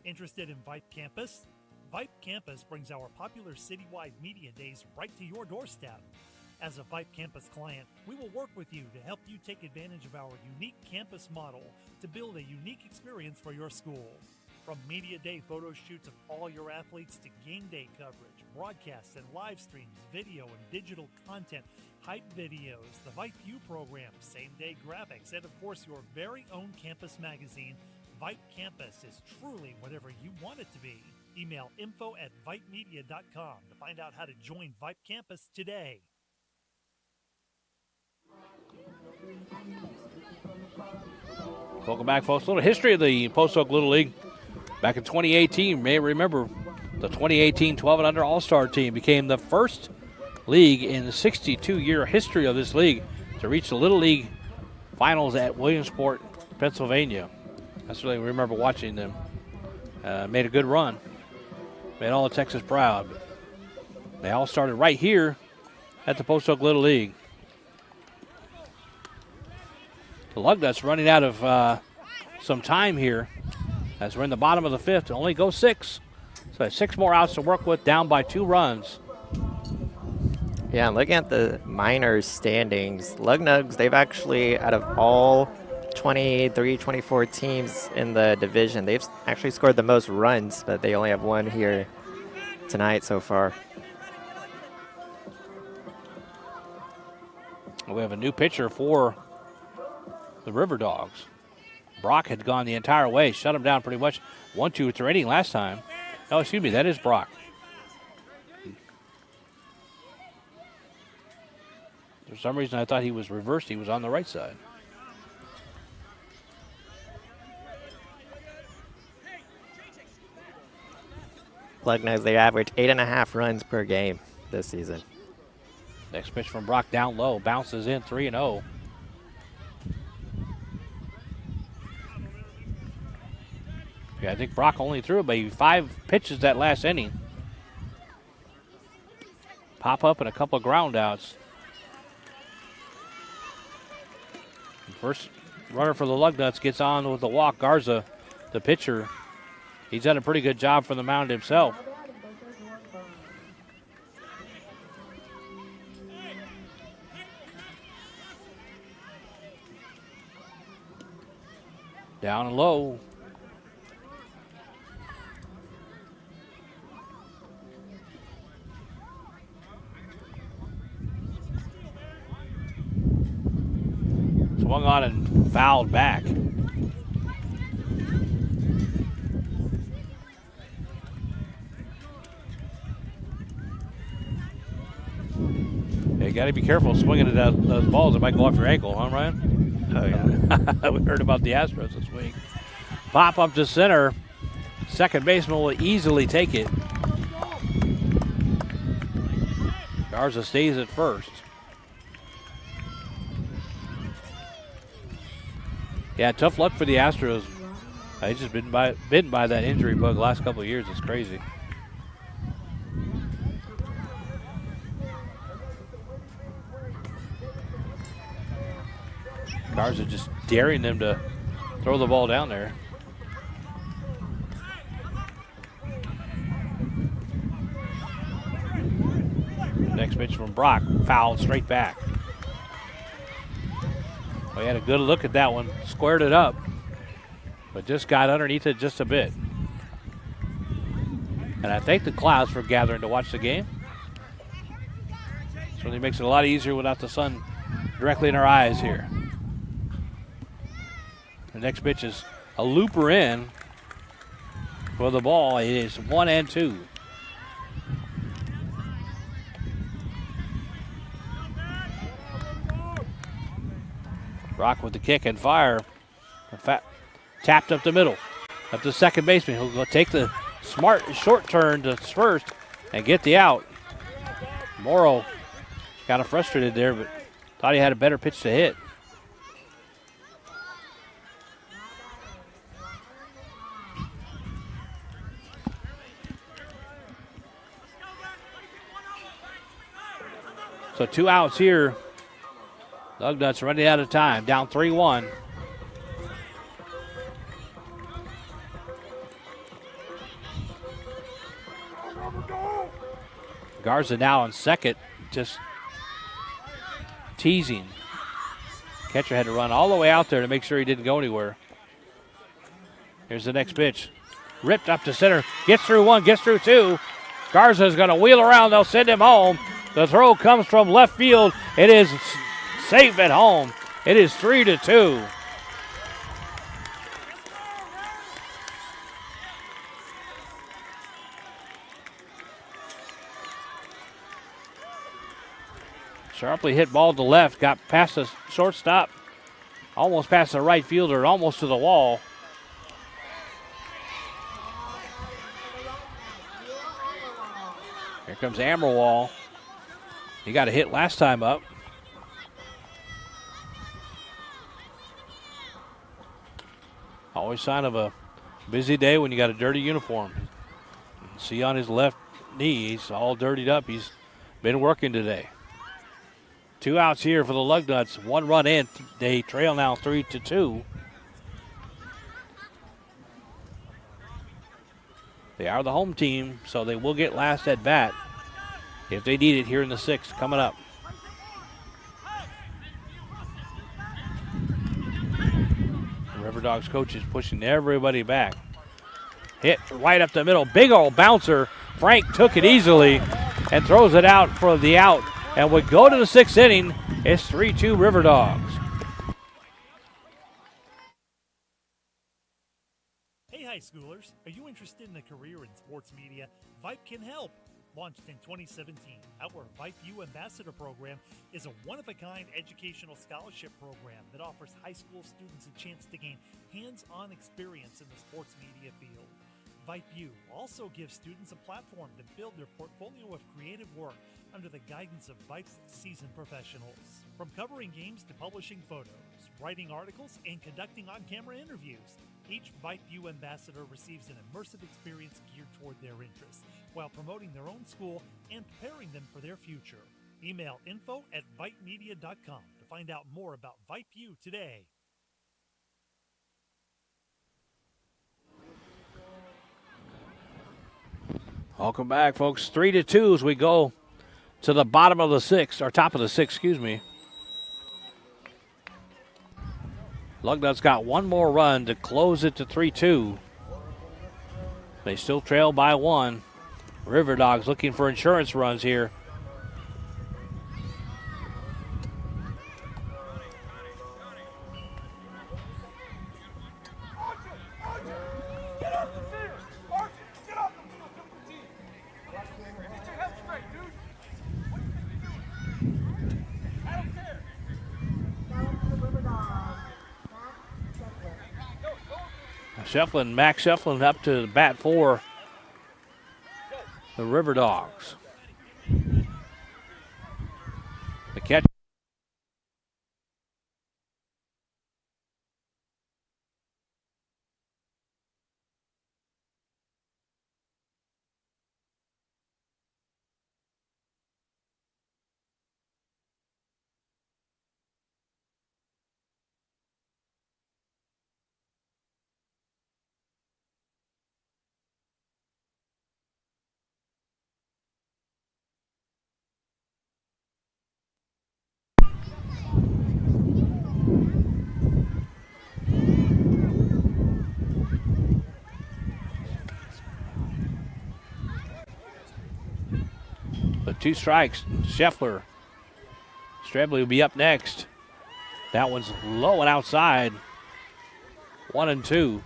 Interested in Vype Campus? Vype Campus brings our popular citywide media days right to your doorstep. As a Vype Campus client, we will work with you to help you take advantage of our unique campus model to build a unique experience for your school. From media day photo shoots of all your athletes to game day coverage, broadcasts and live streams, video and digital content, hype videos, the Vype U program, same-day graphics, and of course your very own campus magazine, Vype Campus is truly whatever you want it to be. Email info@vypemedia.com to find out how to join Vype Campus today. Welcome back, folks. A little history of the Post Oak Little League. Back in 2018, you may remember the 2018 12 and under All-Star team became the first league in the 62-year history of this league to reach the Little League finals at Williamsport, Pennsylvania. I certainly remember watching them. Made a good run. Made all of Texas proud. They all started right here at the Post Oak Little League. The Lugnuts running out of some time here as we're in the bottom of the fifth. Only go 6. So 6 more outs to work with, down by 2 runs. Yeah, and looking at the minors standings, Lugnuts, they've actually, out of all 23, 24 teams in the division, they've actually scored the most runs, but they only have 1 here tonight so far. We have a new pitcher for the River Dogs. Brock had gone the entire way, shut him down pretty much. 1-2 with their inning last time. Oh, excuse me, that is Brock. For some reason, I thought he was reversed. He was on the right side. Lugnuts, they average 8.5 runs per game this season. Next pitch from Brock down low, bounces in 3-0. Yeah, I think Brock only threw maybe 5 pitches that last inning. Pop up and a couple of ground outs. First runner for the Lugnuts gets on with the walk. Garza, the pitcher, he's done a pretty good job from the mound himself. Down and low. Swung on and fouled back. You got to be careful swinging at those balls. It might go off your ankle, huh, Ryan? Oh, yeah. We heard about the Astros this week. Pop up to center. Second baseman will easily take it. Garza stays at first. Yeah, tough luck for the Astros. He's just been bitten by that injury bug the last couple of years. It's crazy. Garza just daring them to throw the ball down there. Next pitch from Brock, fouled straight back. We had a good look at that one, squared it up, but just got underneath it just a bit. And I thank the clouds for gathering to watch the game. Certainly makes it a lot easier without the sun directly in our eyes here. The next pitch is a looper in for the ball. It is 1-2. Rock with the kick and fire. Tapped up the middle. Up to second baseman. He'll go take the smart short turn to first and get the out. Morrow kind of frustrated there, but thought he had a better pitch to hit. So 2 outs here. Lugnuts running out of time, down 3-1. Garza now on second, just teasing. Catcher had to run all the way out there to make sure he didn't go anywhere. Here's the next pitch. Ripped up to center, gets through one, gets through two. Garza's going to wheel around, they'll send him home. The throw comes from left field. It is safe at home. It is 3-2. Sharply hit ball to left, got past the shortstop, almost past the right fielder, almost to the wall. Here comes Ammerwall. He got a hit last time up. Always sign of a busy day when you got a dirty uniform. See on his left knee, he's all dirtied up. He's been working today. 2 outs here for the Lugnuts. 1 run in. They trail now 3-2. They are the home team, so they will get last at bat if they need it here in the 6th coming up. The River Dogs coach is pushing everybody back. Hit right up the middle. Big old bouncer. Frank took it easily and throws it out for the out. And we go to the 6th inning. It's 3-2 River Dogs. Hey, high schoolers, are you interested in a career in sports media? Vype can help. Launched in 2017, our Vype U Ambassador Program is a one-of-a-kind educational scholarship program that offers high school students a chance to gain hands-on experience in the sports media field. Vype U also gives students a platform to build their portfolio of creative work under the guidance of Vype's seasoned professionals. From covering games to publishing photos, writing articles, and conducting on-camera interviews, each Vype U ambassador receives an immersive experience geared toward their interests while promoting their own school and preparing them for their future. Email info@vypemedia.com to find out more about Vype U today. Welcome back, folks. 3-2 as we go to the bottom of the 6th, or top of the 6th, excuse me. Lugnuts got one more run to close it to 3-2. They still trail by 1. River Dogs looking for insurance runs here. Max Shefflin up to the bat for the River Dogs. The catch. With 2 strikes, Scheffler. Strably will be up next. That one's low and outside. 1-2.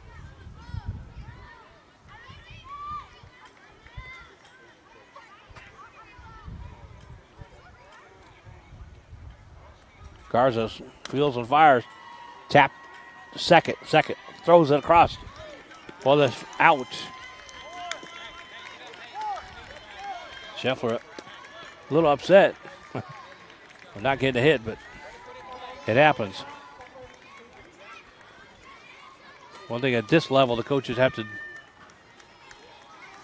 Garza feels and fires. Tap. Second. Throws it across. Well, that's out. Scheffler a little upset. We're not getting a hit, but it happens. One thing at this level, the coaches have to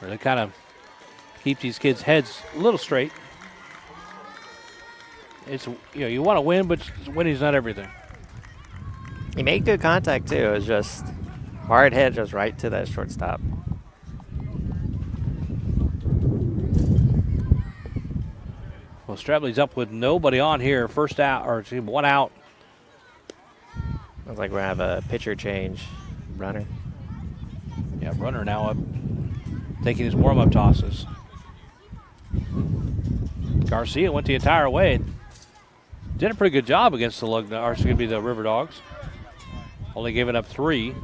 really kind of keep these kids' heads a little straight. It's, you want to win, but winning's not everything. He made good contact too. It was just hard hit, just right to that shortstop. Well, Strably's up with nobody on here. First out, or excuse me, 1 out. Looks like we're gonna have a pitcher change. Runner. Yeah, runner now up, taking his warm-up tosses. Garcia went the entire way. Did a pretty good job against the the River Dogs. Only giving up 3.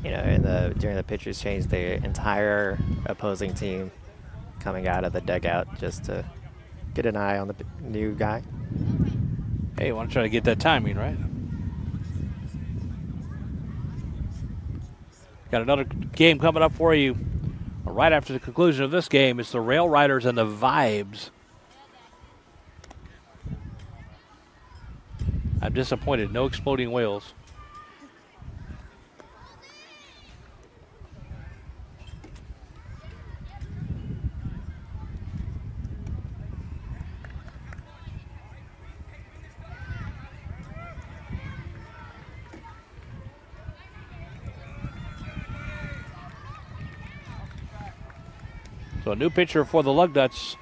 You know, during the pitchers change, the entire opposing team coming out of the dugout just to get an eye on the new guy. Hey, want to try to get that timing right. Got another game coming up for you right after the conclusion of this game. It's the Rail Riders and the Vibes. I'm disappointed. No exploding whales. So a new pitcher for the Lugnuts.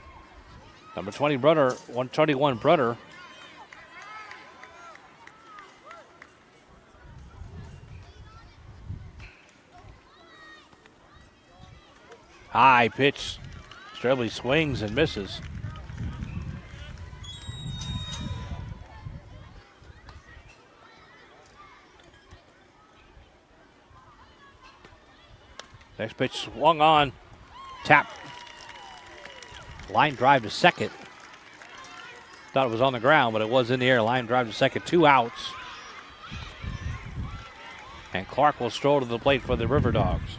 Number 20 Brunner, 121 Brunner. High pitch. Strably swings and misses. Next pitch swung on. Tap. Line drive to second. Thought it was on the ground, but it was in the air. Line drive to second. 2 outs. And Clark will stroll to the plate for the River Dogs.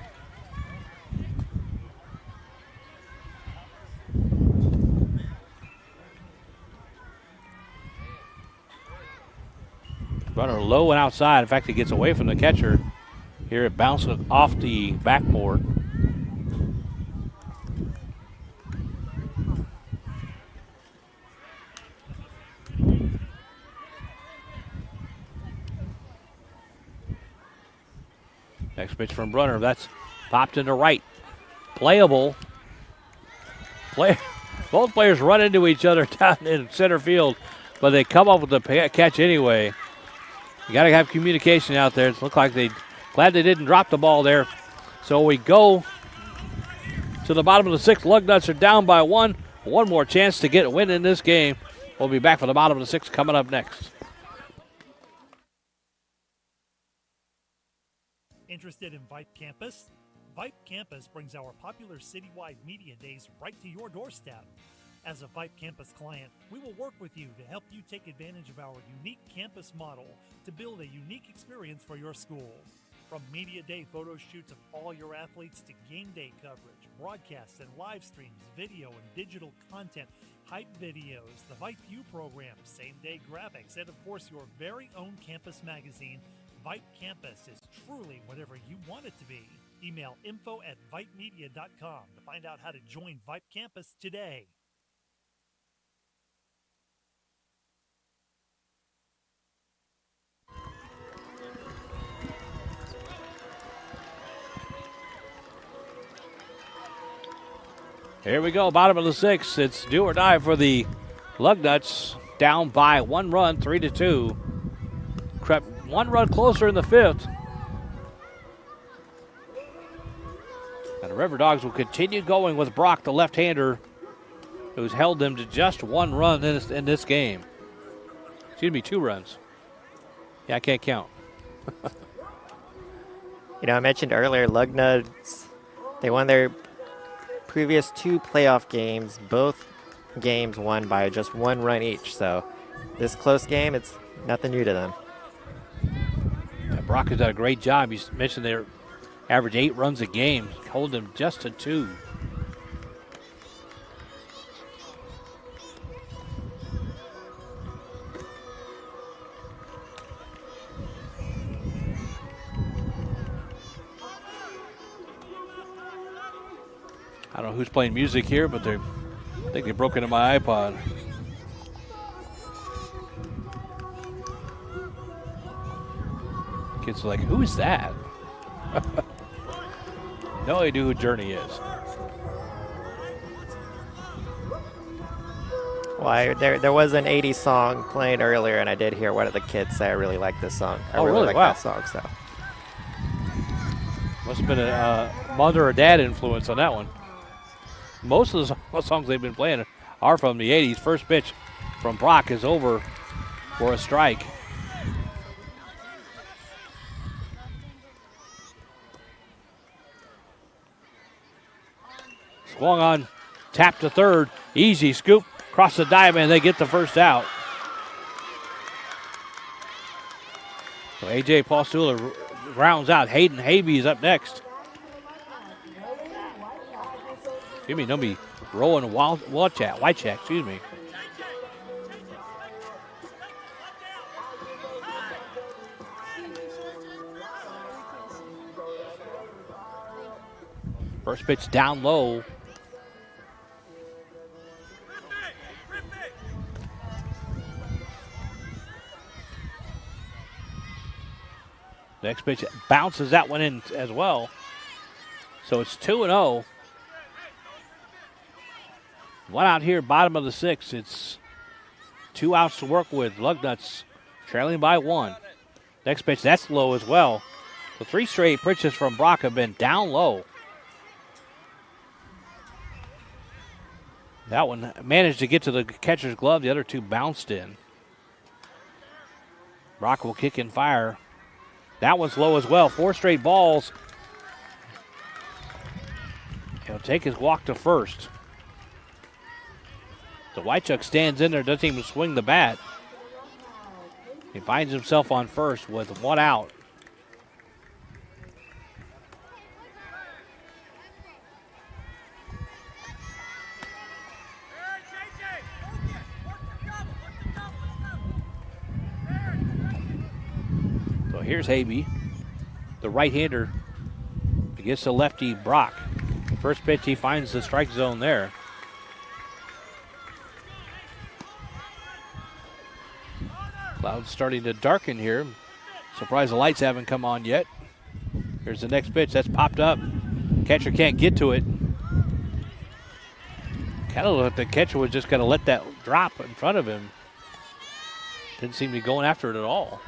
Runner low and outside. In fact, he gets away from the catcher. Here it bounces off the backboard. Next pitch from Brunner. That's popped into right. Playable. Both players run into each other down in center field, but they come up with the catch anyway. You got to have communication out there. It looked like glad they didn't drop the ball there. So we go to the bottom of the 6th. Lugnuts are down by 1. One more chance to get a win in this game. We'll be back for the bottom of the 6th coming up next. Interested in Vype Campus? Vype Campus brings our popular citywide media days right to your doorstep. As a Vype Campus client, we will work with you to help you take advantage of our unique campus model to build a unique experience for your school. From media day photo shoots of all your athletes to game day coverage, broadcasts and live streams, video and digital content, hype videos, the Vype U program, same-day graphics, and of course your very own campus magazine, Vype Campus is truly whatever you want it to be. Email info@vypemedia.com to find out how to join Vype Campus today. Here we go, bottom of the 6th. It's do or die for the Lugnuts. Down by 1 run, 3-2. Crept 1 run closer in the 5th. And the River Dogs will continue going with Brock, the left-hander, who's held them to just 1 run in this game. Excuse me, 2 runs. Yeah, I can't count. You know, I mentioned earlier, Lugnuts, they won their previous 2 playoff games, both games won by just 1 run each. So this close game, it's nothing new to them. And Brock has done a great job. You mentioned their average 8 runs a game, hold them just to 2. I don't know who's playing music here, but I think they broke into my iPod. Kids are like, who is that? No idea who Journey is. Well, there was an 80s song playing earlier, and I did hear one of the kids say, I really like this song. I really like Wow. that song, so. Must have been a mother or dad influence on that one. Most of the songs they've been playing are from the 80s. First pitch from Brock is over for a strike. Swung on, tap to third, easy scoop, across the diamond, and they get the first out. So A.J. Paulstula rounds out. Hayden Habees up next. Excuse me, don't be Rowan Whitecheck, excuse me. First pitch down low. Next pitch bounces that one in as well. So it's 2-0. 1 out here, bottom of the 6th. It's 2 outs to work with. Lugnuts trailing by 1. Next pitch, that's low as well. The 3 straight pitches from Brock have been down low. That one managed to get to the catcher's glove. The other 2 bounced in. Brock will kick and fire. That one's low as well. 4 straight balls. He'll take his walk to first. The Whitechuck stands in there, doesn't even swing the bat. He finds himself on first with 1 out. So here's Habe, the right-hander against the lefty Brock. First pitch, he finds the strike zone there. Clouds starting to darken here. Surprised the lights haven't come on yet. Here's the next pitch. That's popped up. Catcher can't get to it. Kind of looked like the catcher was just going to let that drop in front of him. Didn't seem to be going after it at all.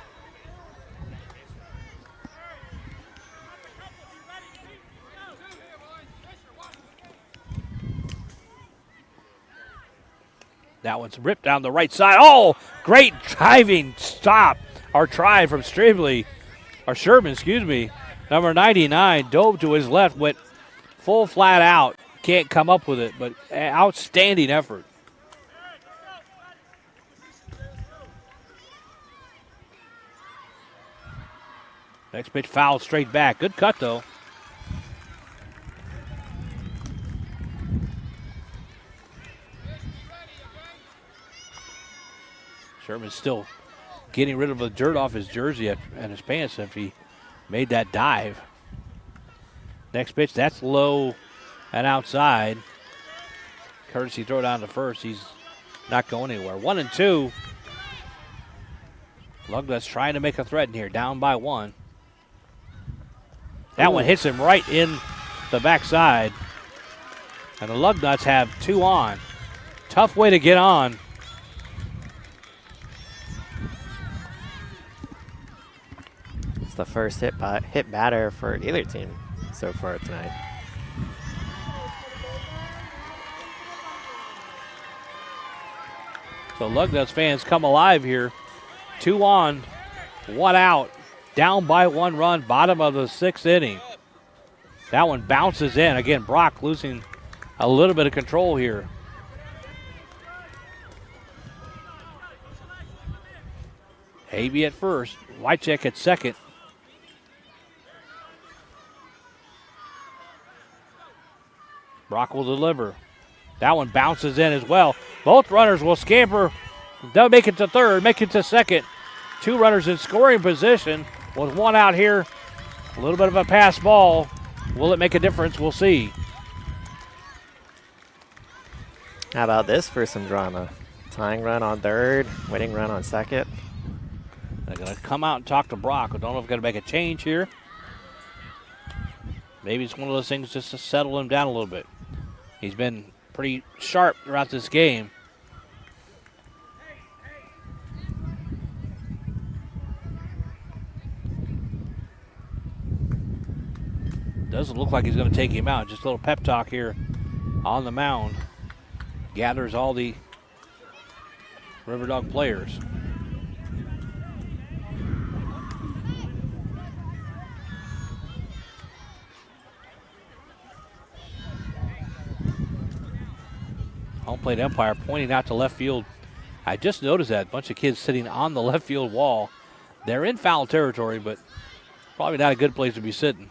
That one's ripped down the right side. Oh, great driving stop. Or try from Sherman, excuse me. Number 99 dove to his left, went full flat out. Can't come up with it, but outstanding effort. Next pitch fouled straight back. Good cut, though. Sherman's still getting rid of the dirt off his jersey and his pants if he made that dive. Next pitch, that's low and outside. Courtesy throw down to first. He's not going anywhere. 1-2. Lugnuts trying to make a threat in here, down by 1. That one hits him right in the backside. And the Lugnuts have 2 on. Tough way to get on. It's the first hit batter for either team so far tonight. So Lugnuts fans come alive here. 2 on, 1 out, down by 1 run, bottom of the 6th inning. That one bounces in. Again, Brock losing a little bit of control here. Havey at first, Wycheck at second. Brock will deliver. That one bounces in as well. Both runners will scamper. They'll make it to third, make it to second. 2 runners in scoring position with 1 out here. A little bit of a pass ball. Will it make a difference? We'll see. How about this for some drama? Tying run on third, winning run on second. They're going to come out and talk to Brock. I don't know if they're going to make a change here. Maybe it's one of those things just to settle him down a little bit. He's been pretty sharp throughout this game. Doesn't look like he's going to take him out. Just a little pep talk here on the mound. Gathers all the River Dog players. Home plate umpire pointing out to left field. I just noticed that. A bunch of kids sitting on the left field wall. They're in foul territory, but probably not a good place to be sitting.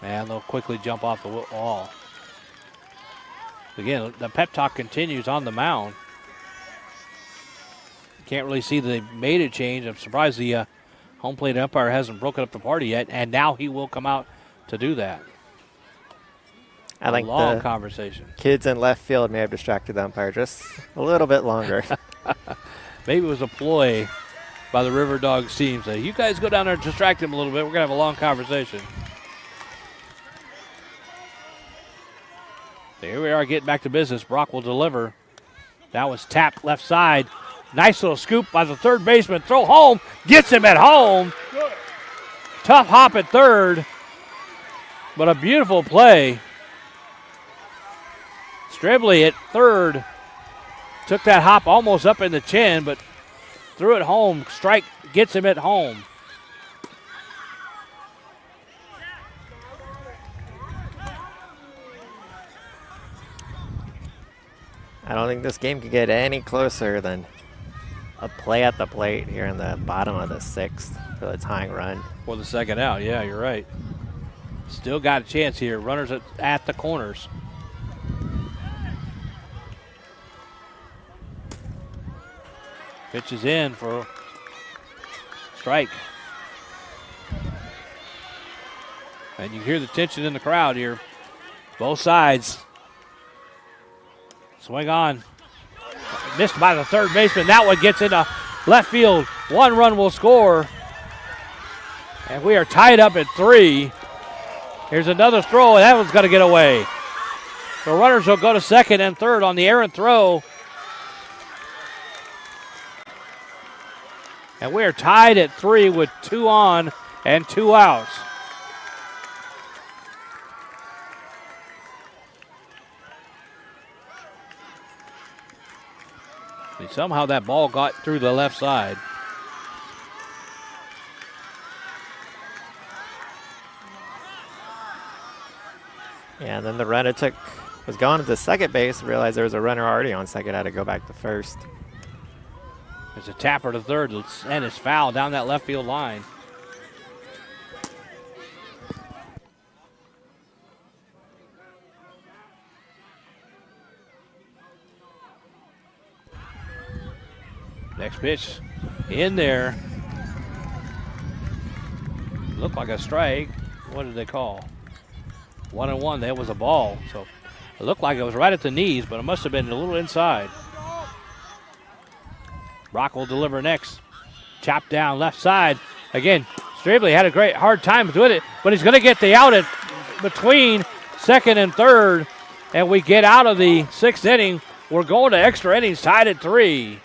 And they'll quickly jump off the wall. Again, the pep talk continues on the mound. Can't really see that they've made a change. I'm surprised the home plate umpire hasn't broken up the party yet, and now he will come out to do that. I think long the conversation. Kids in left field may have distracted the umpire just a little bit longer. Maybe it was a ploy by the River Dogs team. Say, you guys go down there and distract him a little bit. We're going to have a long conversation. So here we are getting back to business. Brock will deliver. That was tapped left side. Nice little scoop by the third baseman. Throw home. Gets him at home. Tough hop at third. But a beautiful play. Stribley at third. Took that hop almost up in the chin, but threw it home. Strike gets him at home. I don't think this game could get any closer than a play at the plate here in the bottom of the 6th for the tying run. For the second out, yeah, you're right. Still got a chance here. Runners at the corners. Pitches in for strike. And you hear the tension in the crowd here. Both sides. Swing on. Missed by the third baseman. That one gets into left field. 1 run will score. And we are tied up at 3. Here's another throw, and that one's going to get away. The runners will go to second and third on the errant throw. And we are tied at 3 with 2 on and 2 outs. And somehow that ball got through the left side. Yeah, and then the runner was going to second base, realized there was a runner already on second, had to go back to first. There's a tapper to third, and it's foul down that left field line. Next pitch in there. Looked like a strike. What did they call? 1-1. That was a ball. So it looked like it was right at the knees, but it must have been a little inside. Brock will deliver next. Chopped down left side. Again, Stribley had a great hard time with it, but he's going to get the out at between second and third, and we get out of the 6th inning. We're going to extra innings, tied at 3.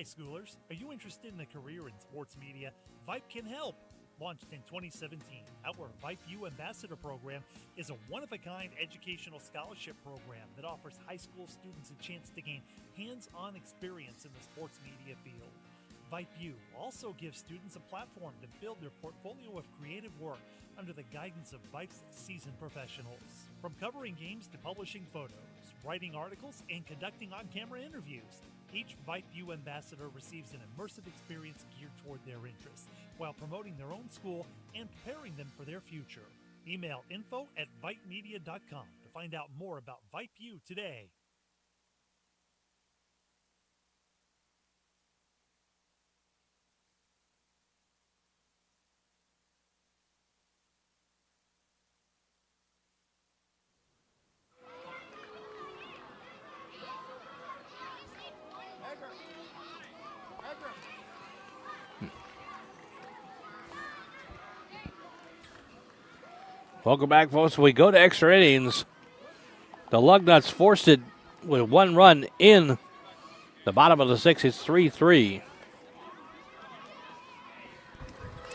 Hi, schoolers. Are you interested in a career in sports media? Vype can help. Launched in 2017, our Vype U Ambassador Program is a one-of-a-kind educational scholarship program that offers high school students a chance to gain hands-on experience in the sports media field. Vype U also gives students a platform to build their portfolio of creative work under the guidance of Vype's seasoned professionals. From covering games to publishing photos, writing articles, and conducting on-camera interviews, each Vype U ambassador receives an immersive experience geared toward their interests, while promoting their own school and preparing them for their future. Email info@vypemedia.com to find out more about Vype U today. Welcome back, folks. We go to extra innings. The Lugnuts forced it with one run in the bottom of the sixth. It's 3-3.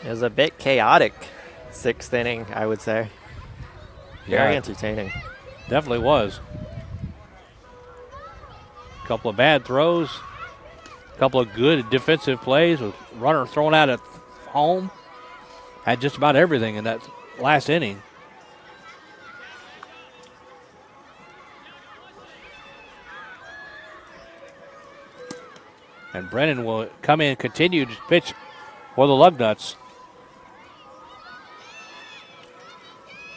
It was a bit chaotic sixth inning, I would say. Very Yeah. entertaining. Definitely was. A couple of bad throws. A couple of good defensive plays with runner thrown out at home. Had just about everything in that last inning. And Brennan will come in and continue to pitch for the Lugnuts.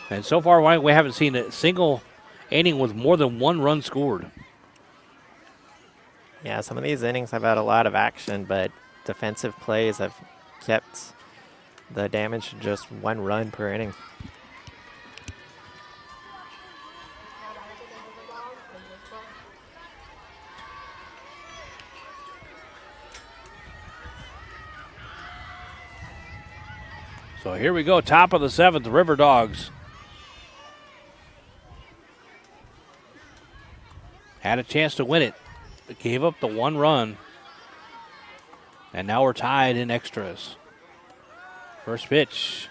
And so far, we haven't seen a single inning with more than one run scored. Yeah, some of these innings have had a lot of action, but defensive plays have kept the damage to just one run per inning. So here we go, top of the seventh, River Dogs. Had a chance to win it, but gave up the one run. And now we're tied in extras. First pitch.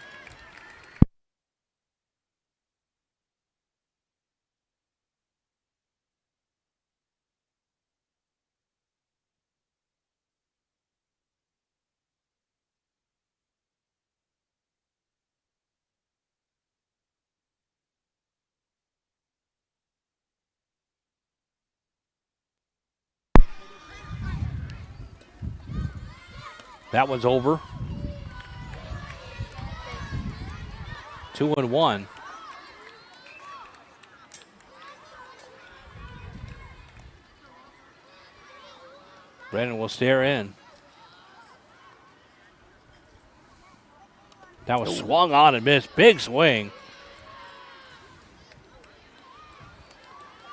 That one's over. 2-1. Brennan will stare in. That was swung on and missed. Big swing.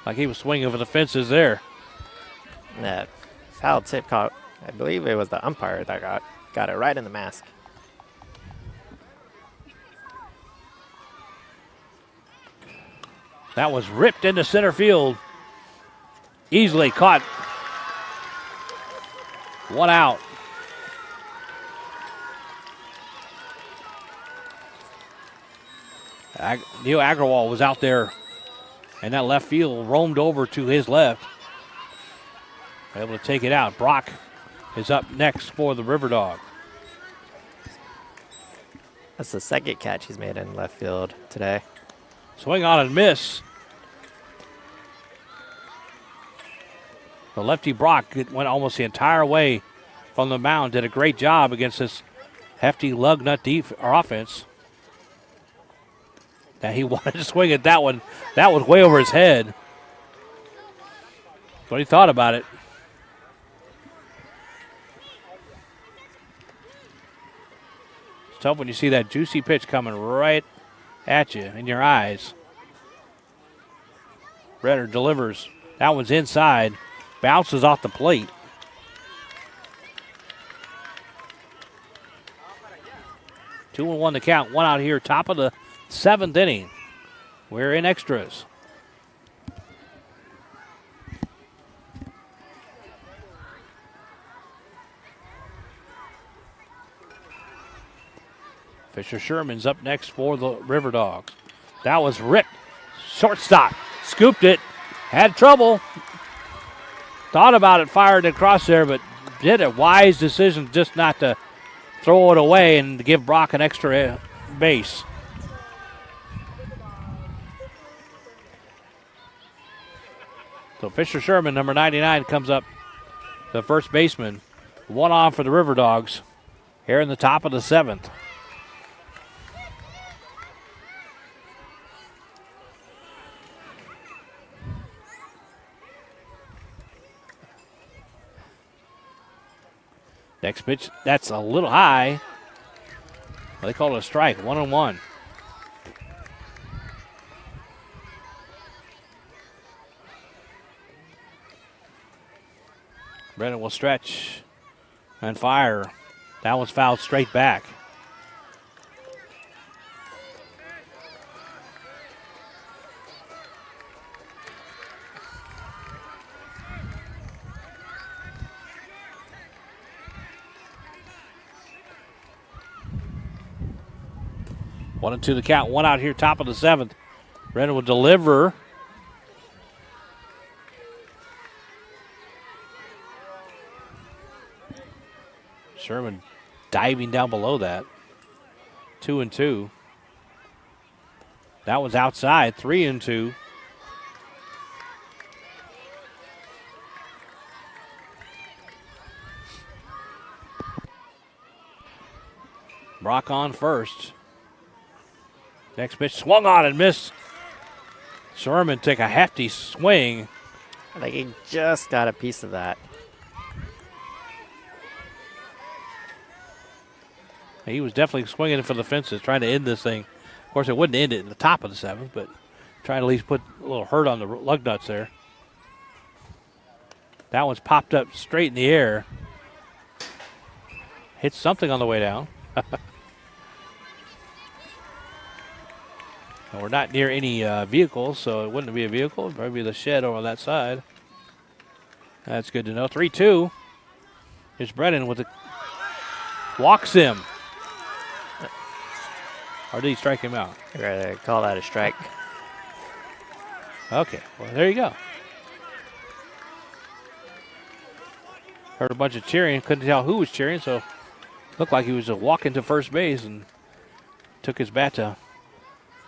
Like he was swinging for the fences there. That foul tip caught, I believe it was the umpire that got it right in the mask. That was ripped into center field. Easily caught. One out. Neil Agrawal was out there, and that left field roamed over to his left. Able to take it out. Brock is up next for the River Dog. That's the second catch he's made in left field today. Swing on and miss. The lefty Brock went almost the entire way from the mound. Did a great job against this hefty Lugnut offense. Now he wanted to swing at that one. That was way over his head. But he thought about it. It's tough when you see that juicy pitch coming right at you in your eyes. Redder delivers. That one's inside. Bounces off the plate. Two and one to count. One out here, top of the seventh inning. We're in extras. Fisher Sherman's up next for the River Dogs. That was ripped. Shortstop. Scooped it. Had trouble. Thought about it, fired it across there, but did a wise decision just not to throw it away and to give Brock an extra base. So Fisher Sherman, number 99, comes up, the first baseman. 1 on for the River Dogs here in the top of the 7th. Next pitch, that's a little high. They call it a strike, 1-1. Brennan will stretch and fire. That was fouled straight back. One and two the count. One out here, top of the 7th. Brennan will deliver. Sherman diving down below that. 2-2. That was outside. 3-2. Brock on first. Next pitch swung on and missed. Sherman took a hefty swing. I think he just got a piece of that. He was definitely swinging for the fences, trying to end this thing. Of course, it wouldn't end it in the top of the 7th, but trying to at least put a little hurt on the lug nuts there. That one's popped up straight in the air. Hit something on the way down. And we're not near any vehicles, so it wouldn't be a vehicle. It'd probably be the shed over on that side. That's good to know. 3-2. Here's Brennan with it. Walks him. Or did he strike him out? I'd rather call that a strike. Okay, well, there you go. Heard a bunch of cheering. Couldn't tell who was cheering, so looked like he was walking to first base and took his bat to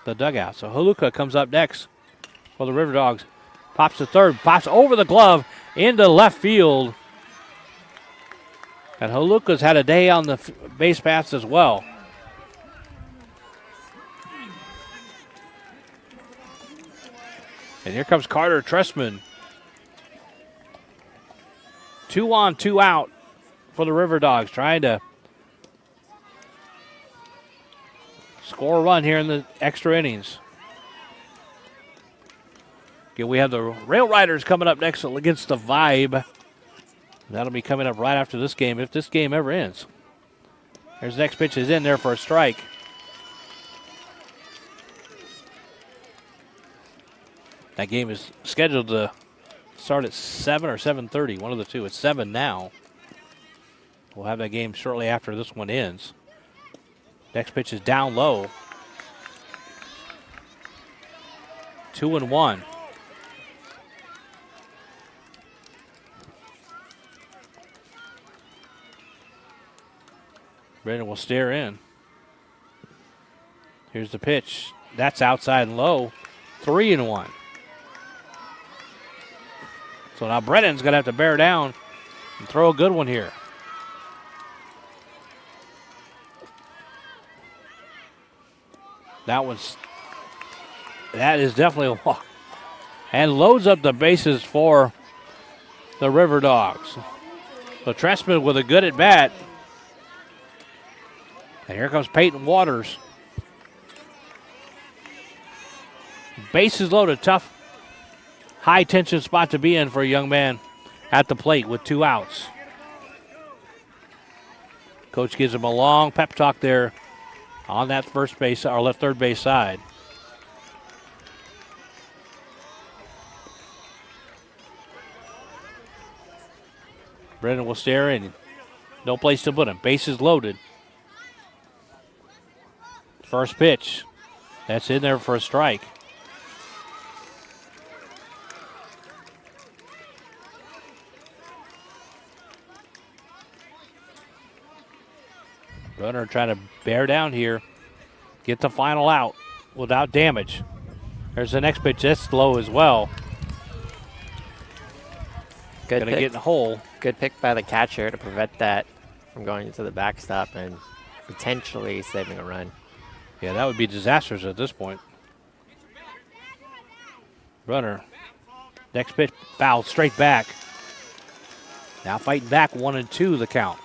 the dugout. So Haluka comes up next for the River Dogs. Pops to third, pops over the glove into left field. And Haluka's had a day on the base paths as well. And here comes Carter Tressman. 2 on, 2 out for the River Dogs, trying to score a run here in the extra innings. Okay, we have the Rail Riders coming up next against the Vype. That'll be coming up right after this game, if this game ever ends. There's the next pitch is in there for a strike. That game is scheduled to start at 7 or 7:30, one of the two. It's 7 now. We'll have that game shortly after this one ends. Next pitch is down low. 2-1. Brennan will stare in. Here's the pitch. That's outside and low. 3-1. So now Brennan's going to have to bear down and throw a good one here. That is definitely a walk. And loads up the bases for the River Dogs. So Tressman with a good at bat. And here comes Peyton Waters. Bases loaded, tough, high tension spot to be in for a young man at the plate with 2 outs. Coach gives him a long pep talk there on that first base or left third base side. Brennan will stare in. No place to put him. Bases loaded. First pitch. That's in there for a strike. Runner trying to bear down here. Get the final out without damage. There's the next pitch. That's slow as well. Good Gonna pick. get in the hole. Good pick by the catcher to prevent that from going into the backstop and potentially saving a run. Yeah, that would be disastrous at this point. Runner. Next pitch, foul straight back. Now fighting back, 1-2 the count.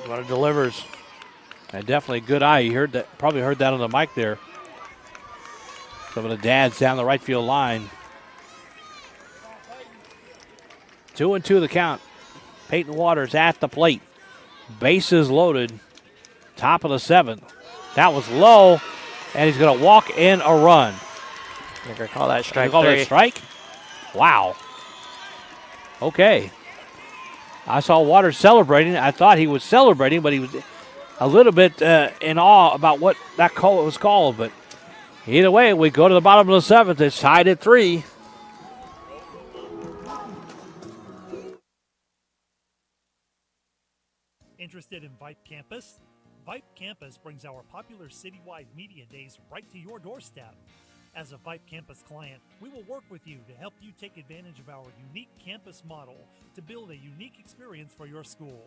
Runner delivers. And definitely a good eye. You heard that, probably heard that on the mic there. Some of the dads down the right field line. 2-2 the count. Peyton Waters at the plate. Bases loaded. Top of the 7th. That was low, and he's going to walk in a run. You're going to call that strike Call 3. that strike? Wow. Okay. I saw Waters celebrating. I thought he was celebrating, but he was a little bit in awe about what that call was called. But either way, we go to the bottom of the 7th. It's tied at 3. Interested in Vype Campus? Vype Campus brings our popular citywide media days right to your doorstep. As a Vype Campus client, we will work with you to help you take advantage of our unique campus model to build a unique experience for your school.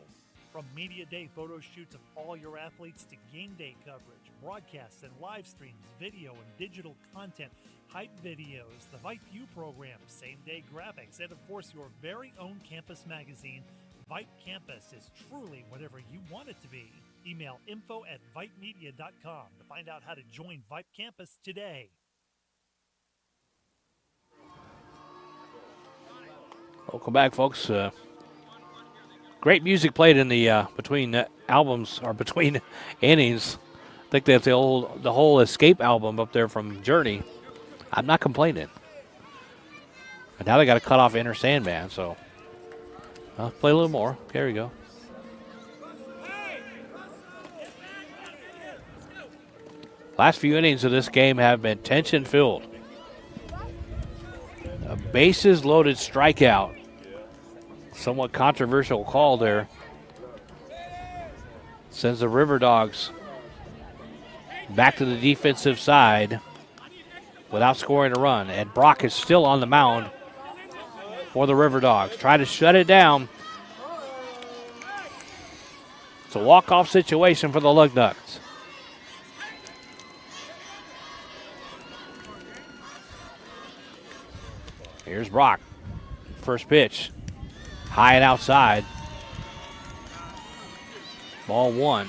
From media day photo shoots of all your athletes to game day coverage, broadcasts and live streams, video and digital content, hype videos, the Vype U program, same-day graphics, and of course your very own campus magazine, Vype Campus is truly whatever you want it to be. Email info@vypemedia.com to find out how to join Vype Campus today. Welcome back, folks. Great music played in the between albums or between innings. I think that's the whole Escape album up there from Journey. I'm not complaining. And now they got to cut off Inner Sandman, so I'll play a little more. There we go. Last few innings of this game have been tension-filled. A bases-loaded strikeout. Somewhat controversial call there. Sends the River Dogs back to the defensive side without scoring a run. And Brock is still on the mound for the River Dogs. Try to shut it down. It's a walk-off situation for the Lugnuts. Here's Brock. First pitch. High and outside. Ball 1.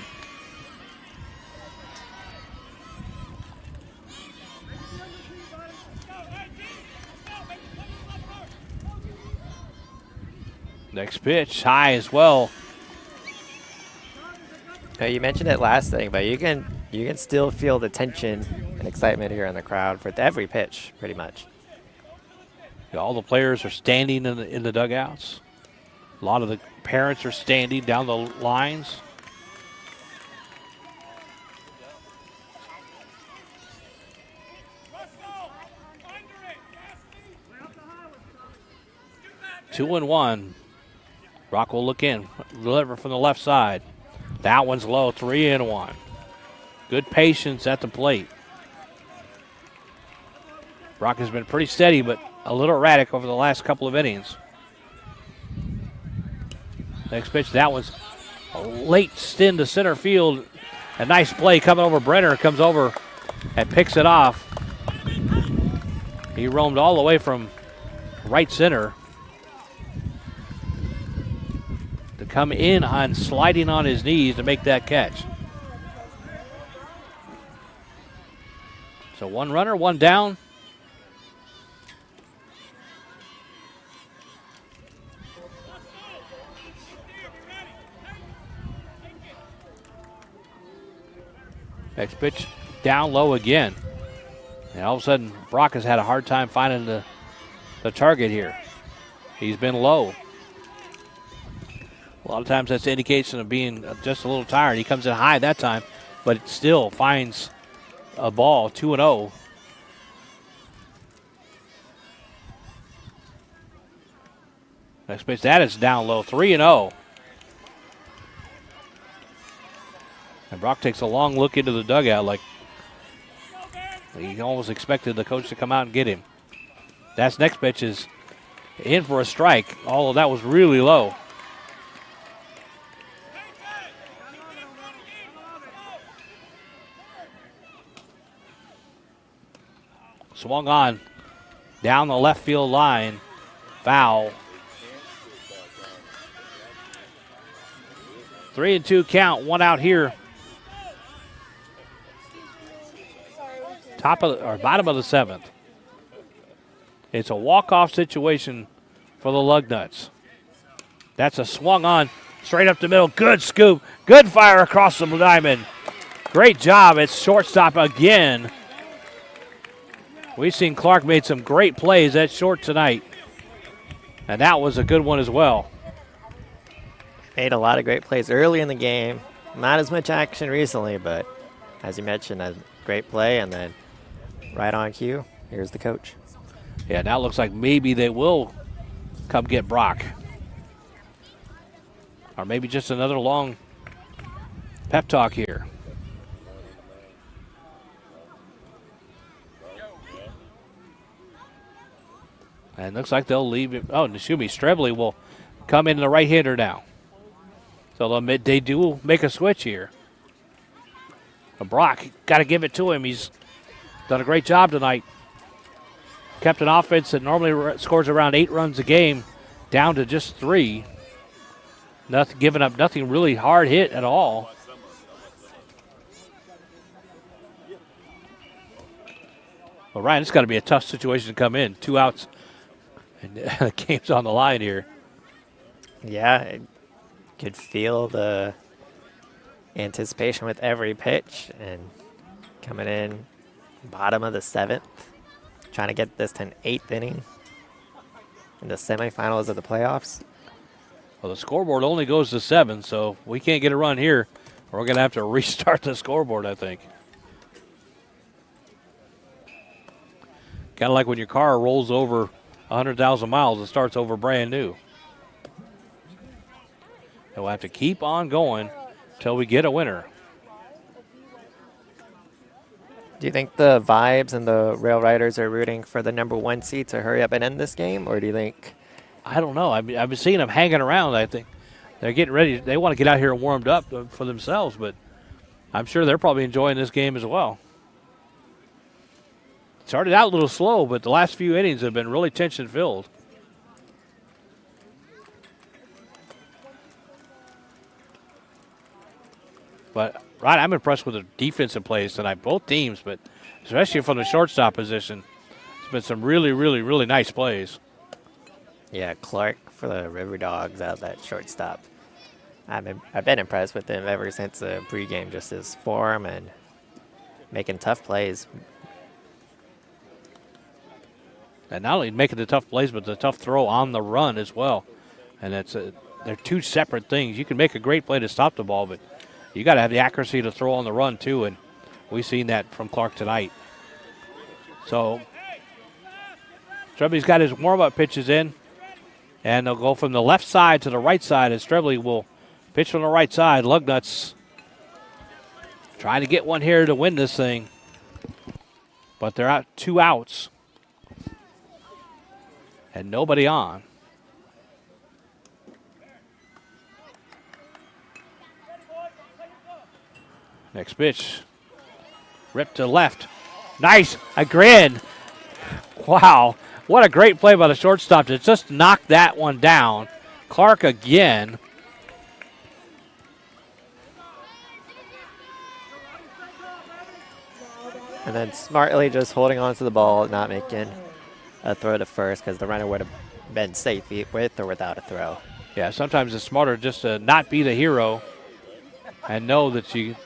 Next pitch. High as well. Now, you mentioned it last thing, but you can still feel the tension and excitement here in the crowd for every pitch, pretty much. All the players are standing in the dugouts. A lot of the parents are standing down the lines. Two and one. Brock will look in. Deliver from the left side. That one's low. 3-1. Good patience at the plate. Brock has been pretty steady, but a little erratic over the last couple of innings. Next pitch, that one's a late stint to center field. A nice play coming over. Brenner comes over and picks it off. He roamed all the way from right center to come in on sliding on his knees to make that catch. So one runner, one down. Next pitch down low again. And all of a sudden, Brock has had a hard time finding the target here. He's been low. A lot of times that's an indication of being just a little tired. He comes in high that time, but it still finds a ball, 2-0. Next pitch, that is down low, 3-0. And Brock takes a long look into the dugout like he almost expected the coach to come out and get him. That's next pitch is in for a strike, although that was really low. Swung on down the left field line. Foul. 3-2 count, one out here. Bottom of the seventh. It's a walk-off situation for the Lugnuts. That's a swung on straight up the middle. Good scoop. Good fire across the diamond. Great job. It's shortstop again. We've seen Clark made some great plays at short tonight. And that was a good one as well. Made a lot of great plays early in the game. Not as much action recently, but as you mentioned, a great play, and then right on cue, here's the coach. Yeah, now it looks like maybe they will come get Brock. Or maybe just another long pep talk here. And looks like they'll leave him. Oh, excuse me, Strebley will come in the right-hander now. So they do make a switch here. But Brock, got to give it to him. He's done a great job tonight. Kept an offense that normally scores around 8 runs a game down to just 3. Nothing, giving up nothing really hard hit at all. Well, Ryan, it's got to be a tough situation to come in. 2 outs, and the game's on the line here. Yeah, I could feel the anticipation with every pitch, and coming in bottom of the 7th, trying to get this to an 8th inning in the semifinals of the playoffs. Well, the scoreboard only goes to 7, so we can't get a run here. We're going to have to restart the scoreboard, I think. Kind of like when your car rolls over 100,000 miles, it starts over brand new. And we'll have to keep on going until we get a winner. Do you think the Vibes and the Rail Riders are rooting for the number 1 seed to hurry up and end this game, or do you think? I don't know. I've been seeing them hanging around. I think they're getting ready. They want to get out here and warmed up for themselves, but I'm sure they're probably enjoying this game as well. Started out a little slow, but the last few innings have been really tension-filled. But, right, I'm impressed with the defensive plays tonight, both teams, but especially from the shortstop position. It's been some really, really, really nice plays. Yeah, Clark for the River Dogs out that shortstop. I've been impressed with him ever since the pregame, just his form and making tough plays. And not only making the tough plays, but the tough throw on the run as well. And they're two separate things. You can make a great play to stop the ball, but you got to have the accuracy to throw on the run too, and we've seen that from Clark tonight. So Strebley's got his warm-up pitches in, and they'll go from the left side to the right side, and Strebley will pitch from the right side. Lugnuts trying to get one here to win this thing, but they're out 2 outs and nobody on. Next pitch, ripped to left. Nice, a grin. Wow, what a great play by the shortstop to just knock that one down. Clark again. And then smartly just holding on to the ball, not making a throw to first, because the runner would have been safe with or without a throw. Yeah, sometimes it's smarter just to not be the hero and know that you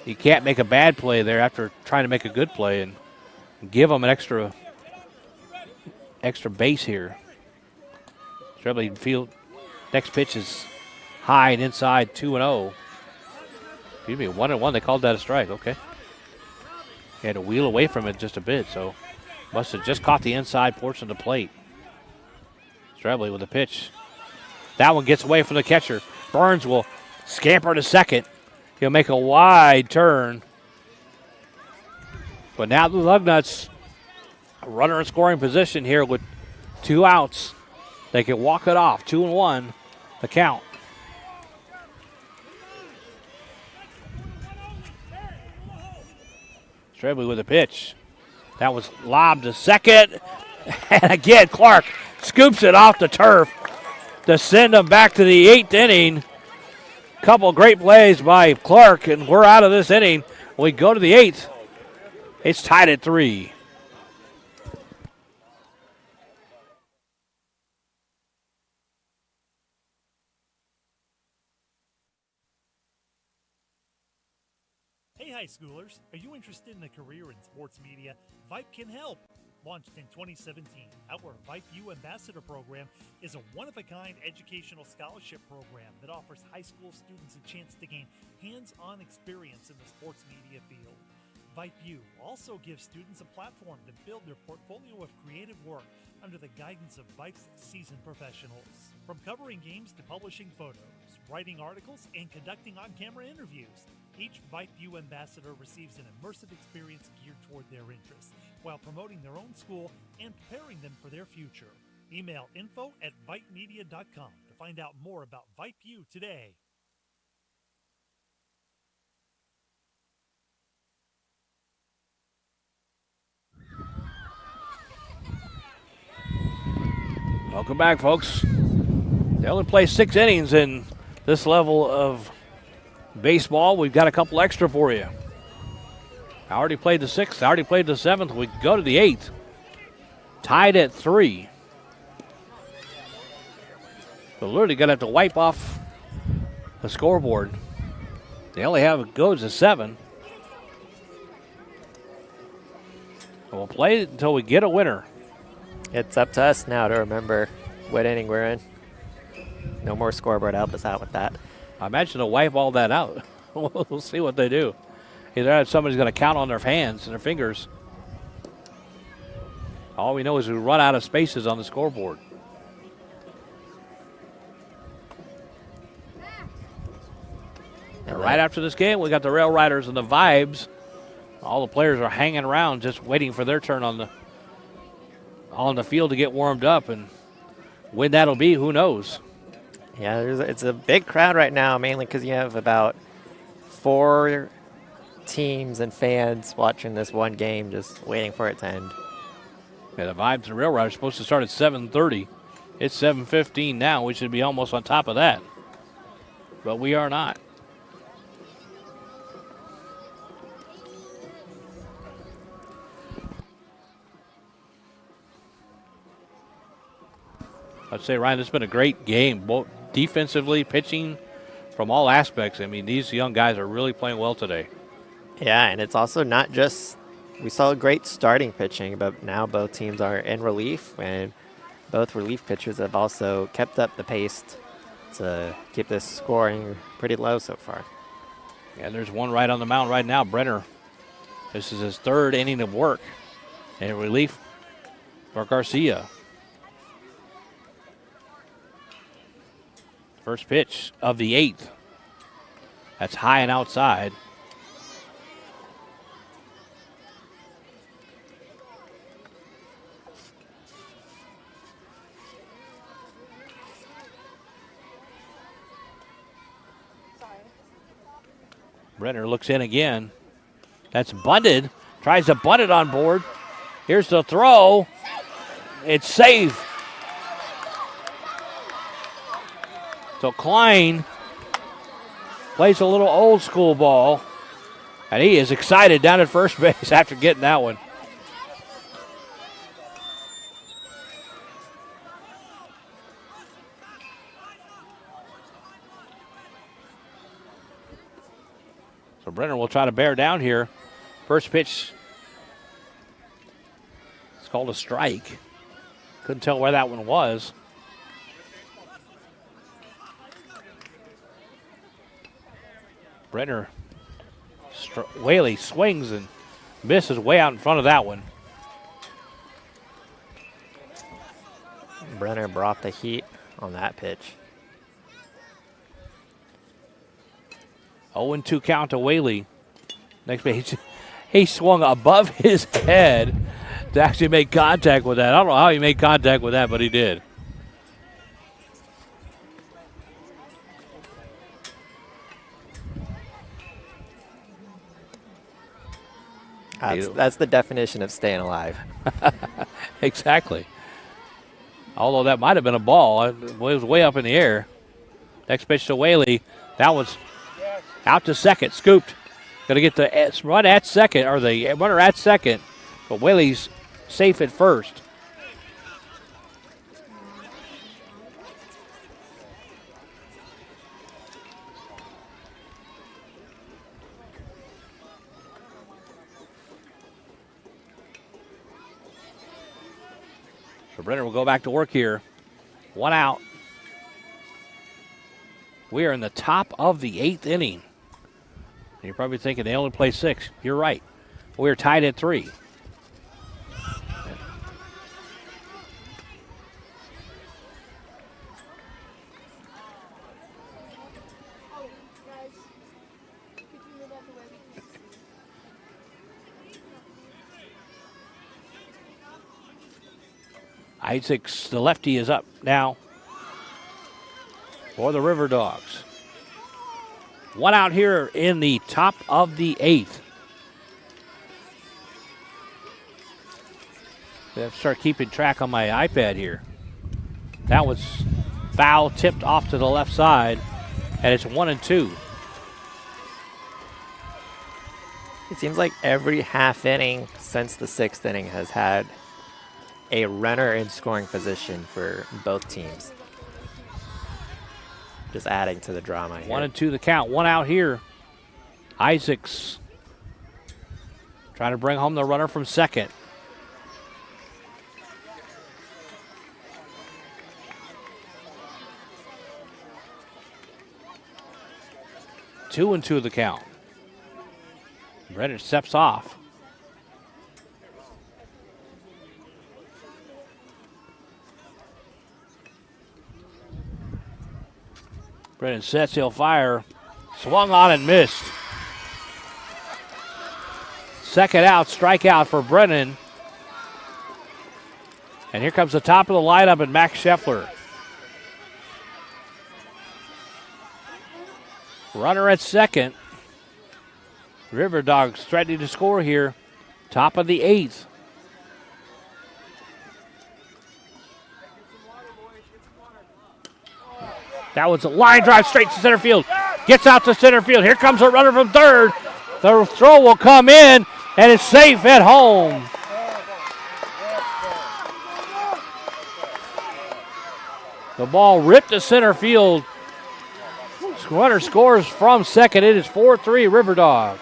You can't make a bad play there after trying to make a good play and give them an extra base here. Trebly field. Next pitch is high and inside, 2-0. Excuse me, 1-1. They called that a strike. Okay. He had to wheel away from it just a bit, so must have just caught the inside portion of the plate. Trebly with the pitch. That one gets away from the catcher. Burns will scamper to second. He'll make a wide turn. But now the Lugnuts, a runner in scoring position here with 2 outs. They can walk it off. 2-1, the count. Trebly with a pitch. That was lobbed to second. And again, Clark scoops it off the turf to send them back to the 8th inning. Couple great plays by Clark, and we're out of this inning. We go to the 8th. It's tied at 3. Hey, high schoolers, are you interested in a career in sports media? Vype can help. Launched in 2017, our Vype U Ambassador Program is a one-of-a-kind educational scholarship program that offers high school students a chance to gain hands-on experience in the sports media field. Vype U also gives students a platform to build their portfolio of creative work under the guidance of Vype's seasoned professionals. From covering games to publishing photos, writing articles, and conducting on-camera interviews, each Vype U ambassador receives an immersive experience geared toward their interests, while promoting their own school and preparing them for their future. Email info@vypemedia.com to find out more about Vype U today. Welcome back, folks. They only play 6 innings in this level of baseball. We've got a couple extra for you. I already played the 6th. I already played the 7th. We go to the 8th. Tied at 3. So literally going to have to wipe off the scoreboard. They only have it goes to 7. So we'll play it until we get a winner. It's up to us now to remember what inning we're in. No more scoreboard. Help us out with that. I imagine they'll wipe all that out. We'll see what they do. Either somebody's going to count on their hands and their fingers. All we know is we run out of spaces on the scoreboard. And right after this game, we got the Rail Riders and the Vibes. All the players are hanging around just waiting for their turn on the field to get warmed up. And when that'll be, who knows? Yeah, it's a big crowd right now, mainly because you have about 4 teams and fans watching this one game, just waiting for it to end. Yeah, the Vibes and Rail Riders are supposed to start at 7:30. It's 7:15 now. We should be almost on top of that. But we are not. I'd say, Ryan, it's been a great game, both defensively, pitching, from all aspects. I mean, these young guys are really playing well today. Yeah, and it's also not just we saw great starting pitching, but now both teams are in relief, and both relief pitchers have also kept up the pace to keep this scoring pretty low so far. And there's one right on the mound right now, Brenner. This is his 3rd inning of work. And relief for Garcia. First pitch of the 8th. That's high and outside. Brenner looks in again. That's bunted. Tries to bunt it on board. Here's the throw. It's safe. So Klein plays a little old school ball. And he is excited down at first base after getting that one. So Brenner will try to bear down here. First pitch, it's called a strike. Couldn't tell where that one was. Brenner, Whaley swings and misses way out in front of that one. Brenner brought the heat on that pitch. 0-2 count to Whaley. Next pitch, he swung above his head to actually make contact with that. I don't know how he made contact with that, but he did. That's the definition of staying alive. Exactly. Although that might have been a ball. It was way up in the air. Next pitch to Whaley. That was out to second. Scooped. Going to get the run at second, or the runner at second. But Whaley's safe at first. So Brenner will go back to work here. 1 out. We are in the top of the 8th inning. You're probably thinking they only play 6. You're right. We're tied at 3. Isaacs, the lefty, is up now for the River Dogs. 1 out here in the top of the 8th. I have to start keeping track on my iPad here. That was foul, tipped off to the left side, and it's 1-2. It seems like every half inning since the 6th inning has had a runner in scoring position for both teams. Just adding to the drama here. 1-2 the count. 1 out here. Isaacs trying to bring home the runner from second. Two and 2 the count. Brennan steps off. Brennan sets, he'll fire. Swung on and missed. Second out, strikeout for Brennan. And here comes the top of the lineup and Max Scheffler. Runner at second. River Dogs threatening to score here. Top of the 8th. That was a line drive straight to center field. Gets out to center field. Here comes a runner from third. The throw will come in, and it's safe at home. The ball ripped to center field. Runner scores from second. It is 4-3 River Dogs.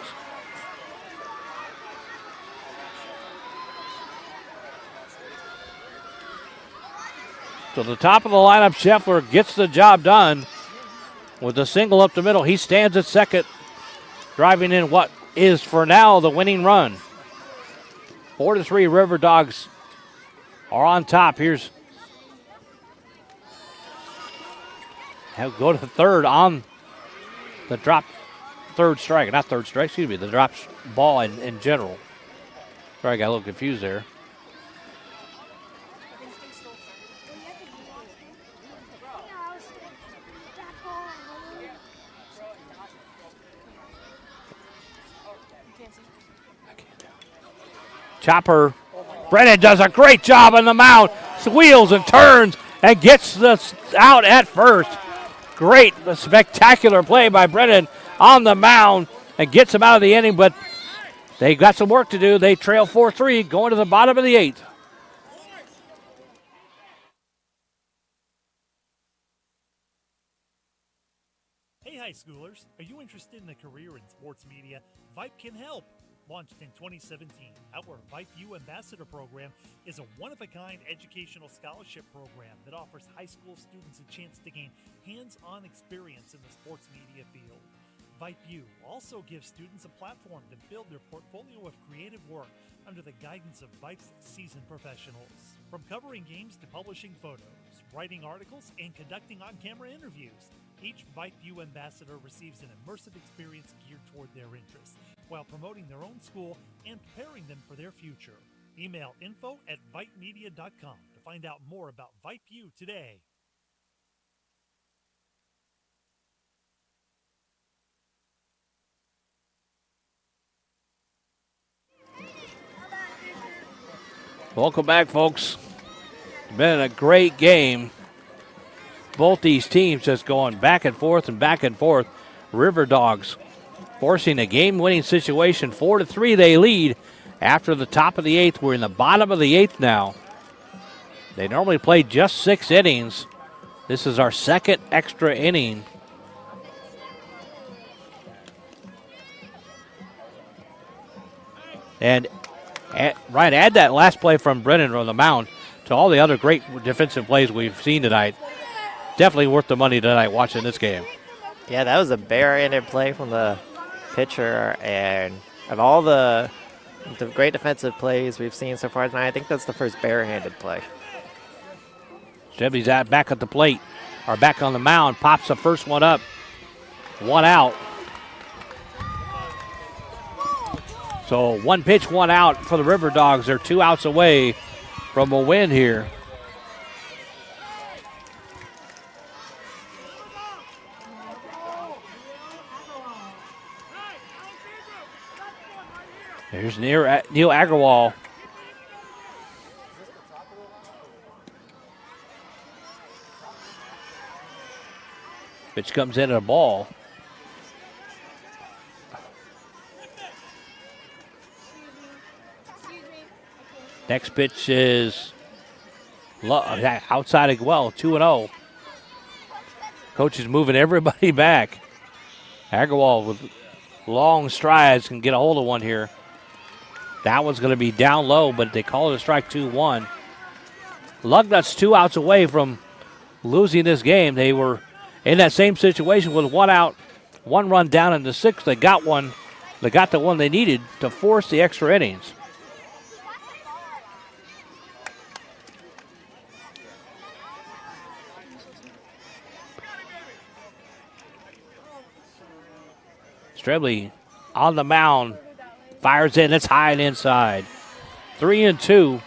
So the top of the lineup, Scheffler gets the job done with a single up the middle. He stands at second, driving in what is for now the winning run. 4-3 River Dogs are on top. Here's go to third on the drop third strike. Not third strike, excuse me, the drop ball in general. Sorry, I got a little confused there. Chopper. Brennan does a great job on the mound. Wheels and turns and gets this out at first. Great, spectacular play by Brennan on the mound and gets him out of the inning, but they got some work to do. They trail 4-3 going to the bottom of the 8th. Hey, hi, schoolers, are you interested in a career in sports media? Vype can help. Launched in 2017, our Vype U Ambassador Program is a one-of-a-kind educational scholarship program that offers high school students a chance to gain hands-on experience in the sports media field. Vype U also gives students a platform to build their portfolio of creative work under the guidance of Vype's seasoned professionals. From covering games to publishing photos, writing articles, and conducting on-camera interviews, each Vype U ambassador receives an immersive experience geared toward their interests, while promoting their own school and preparing them for their future. Email info@vypemedia.com to find out more about Vype U today. Welcome back, folks. It's been a great game. Both these teams just going back and forth and back and forth. River Dogs forcing a game-winning situation. 4-3 they lead after the top of the 8th. We're in the bottom of the 8th now. They normally play just 6 innings. This is our second extra inning. And Ryan, add that last play from Brennan on the mound to all the other great defensive plays we've seen tonight. Definitely worth the money tonight watching this game. Yeah, that was a bare-handed play from the pitcher, and of all the great defensive plays we've seen so far tonight, I think that's the first bare-handed play. Chevy's back at the plate, or back on the mound, pops the first one up. 1 out. So 1 pitch, 1 out for the River Dogs. They're 2 outs away from a win here. There's Neil Agarwal. Pitch comes in at a ball. Next pitch is outside as well, 2-0. Coach is moving everybody back. Agarwal with long strides can get a hold of one here. That one's going to be down low, but they call it a strike, 2-1. Lugnut's 2 outs away from losing this game. They were in that same situation with 1 out, 1 run down in the 6th. They got one. They got the one they needed to force the extra innings. Strebley on the mound. Fires in. It's high and inside. 3-2.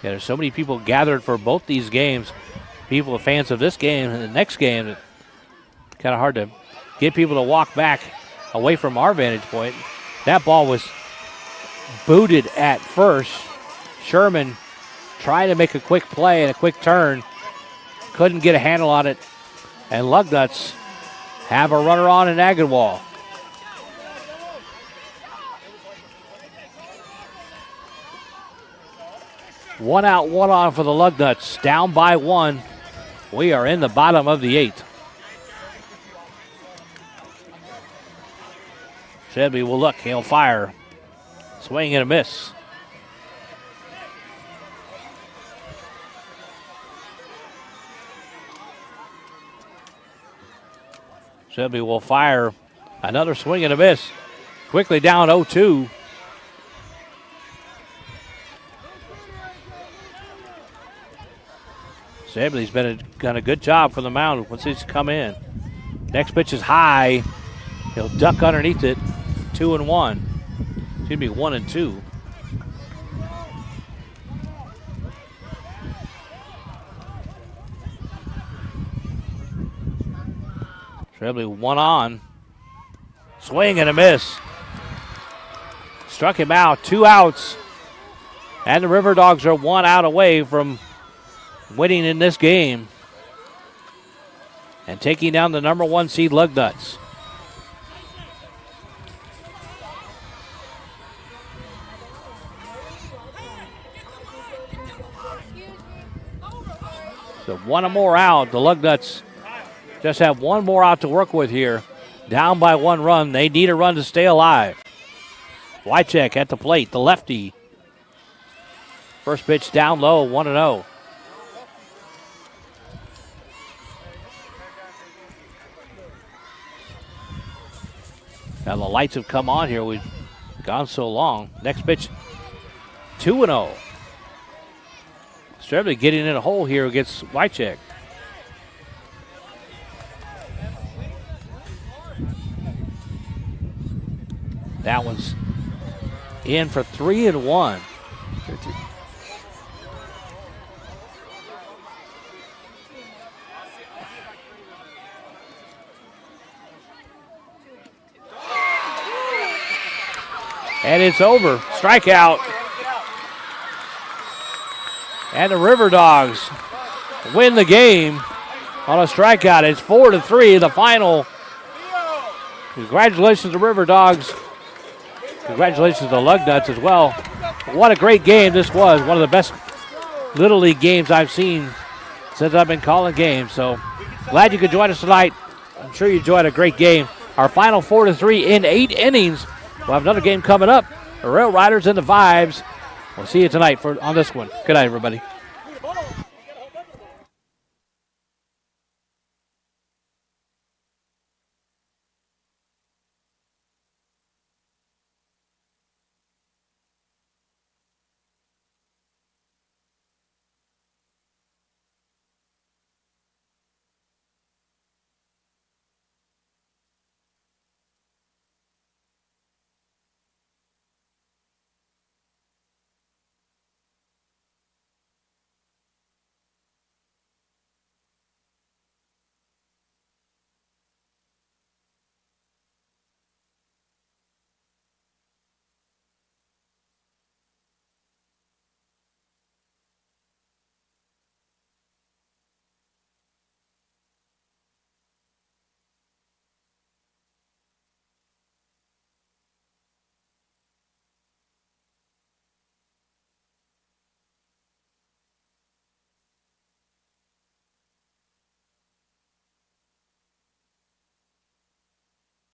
Yeah, there's so many people gathered for both these games. People, fans of this game and the next game. Kind of hard to get people to walk back away from our vantage point. That ball was booted at first. Sherman trying to make a quick play and a quick turn. Couldn't get a handle on it. And Lugnuts have a runner on in Agarwal. One out, 1 on for the Lugnuts. Down by 1. We are in the bottom of the 8th. Shelby will look. He'll fire. Swing and a miss. Shelby will fire. Another swing and a miss. Quickly down 0-2. Shelby's done a good job for the mound once he's come in. Next pitch is high. He'll duck underneath it. 2-1. It's going to be 1-2. Trebley 1 on. Swing and a miss. Struck him out. 2 outs. And the River Dogs are 1 out away from winning in this game and taking down the number 1 seed Lugnuts. So one more out. The Lugnuts just have one more out to work with here. Down by 1 run. They need a run to stay alive. Wycheck at the plate, the lefty. First pitch down low, 1-0. Now the lights have come on here. We've gone so long. Next pitch, 2-0. Strebly getting in a hole here against Wycheck. That one's in for 3-1. And it's over. Strikeout. And the River Dogs win the game on a strikeout. It's 4-3, the final. Congratulations to River Dogs. Congratulations to Lugnuts as well. What a great game this was. One of the best Little League games I've seen since I've been calling games. So glad you could join us tonight. I'm sure you enjoyed a great game. Our final 4-3 in 8 innings. We'll have another game coming up. The Rail Riders and the Vibes. We'll see you tonight on this one. Good night, everybody.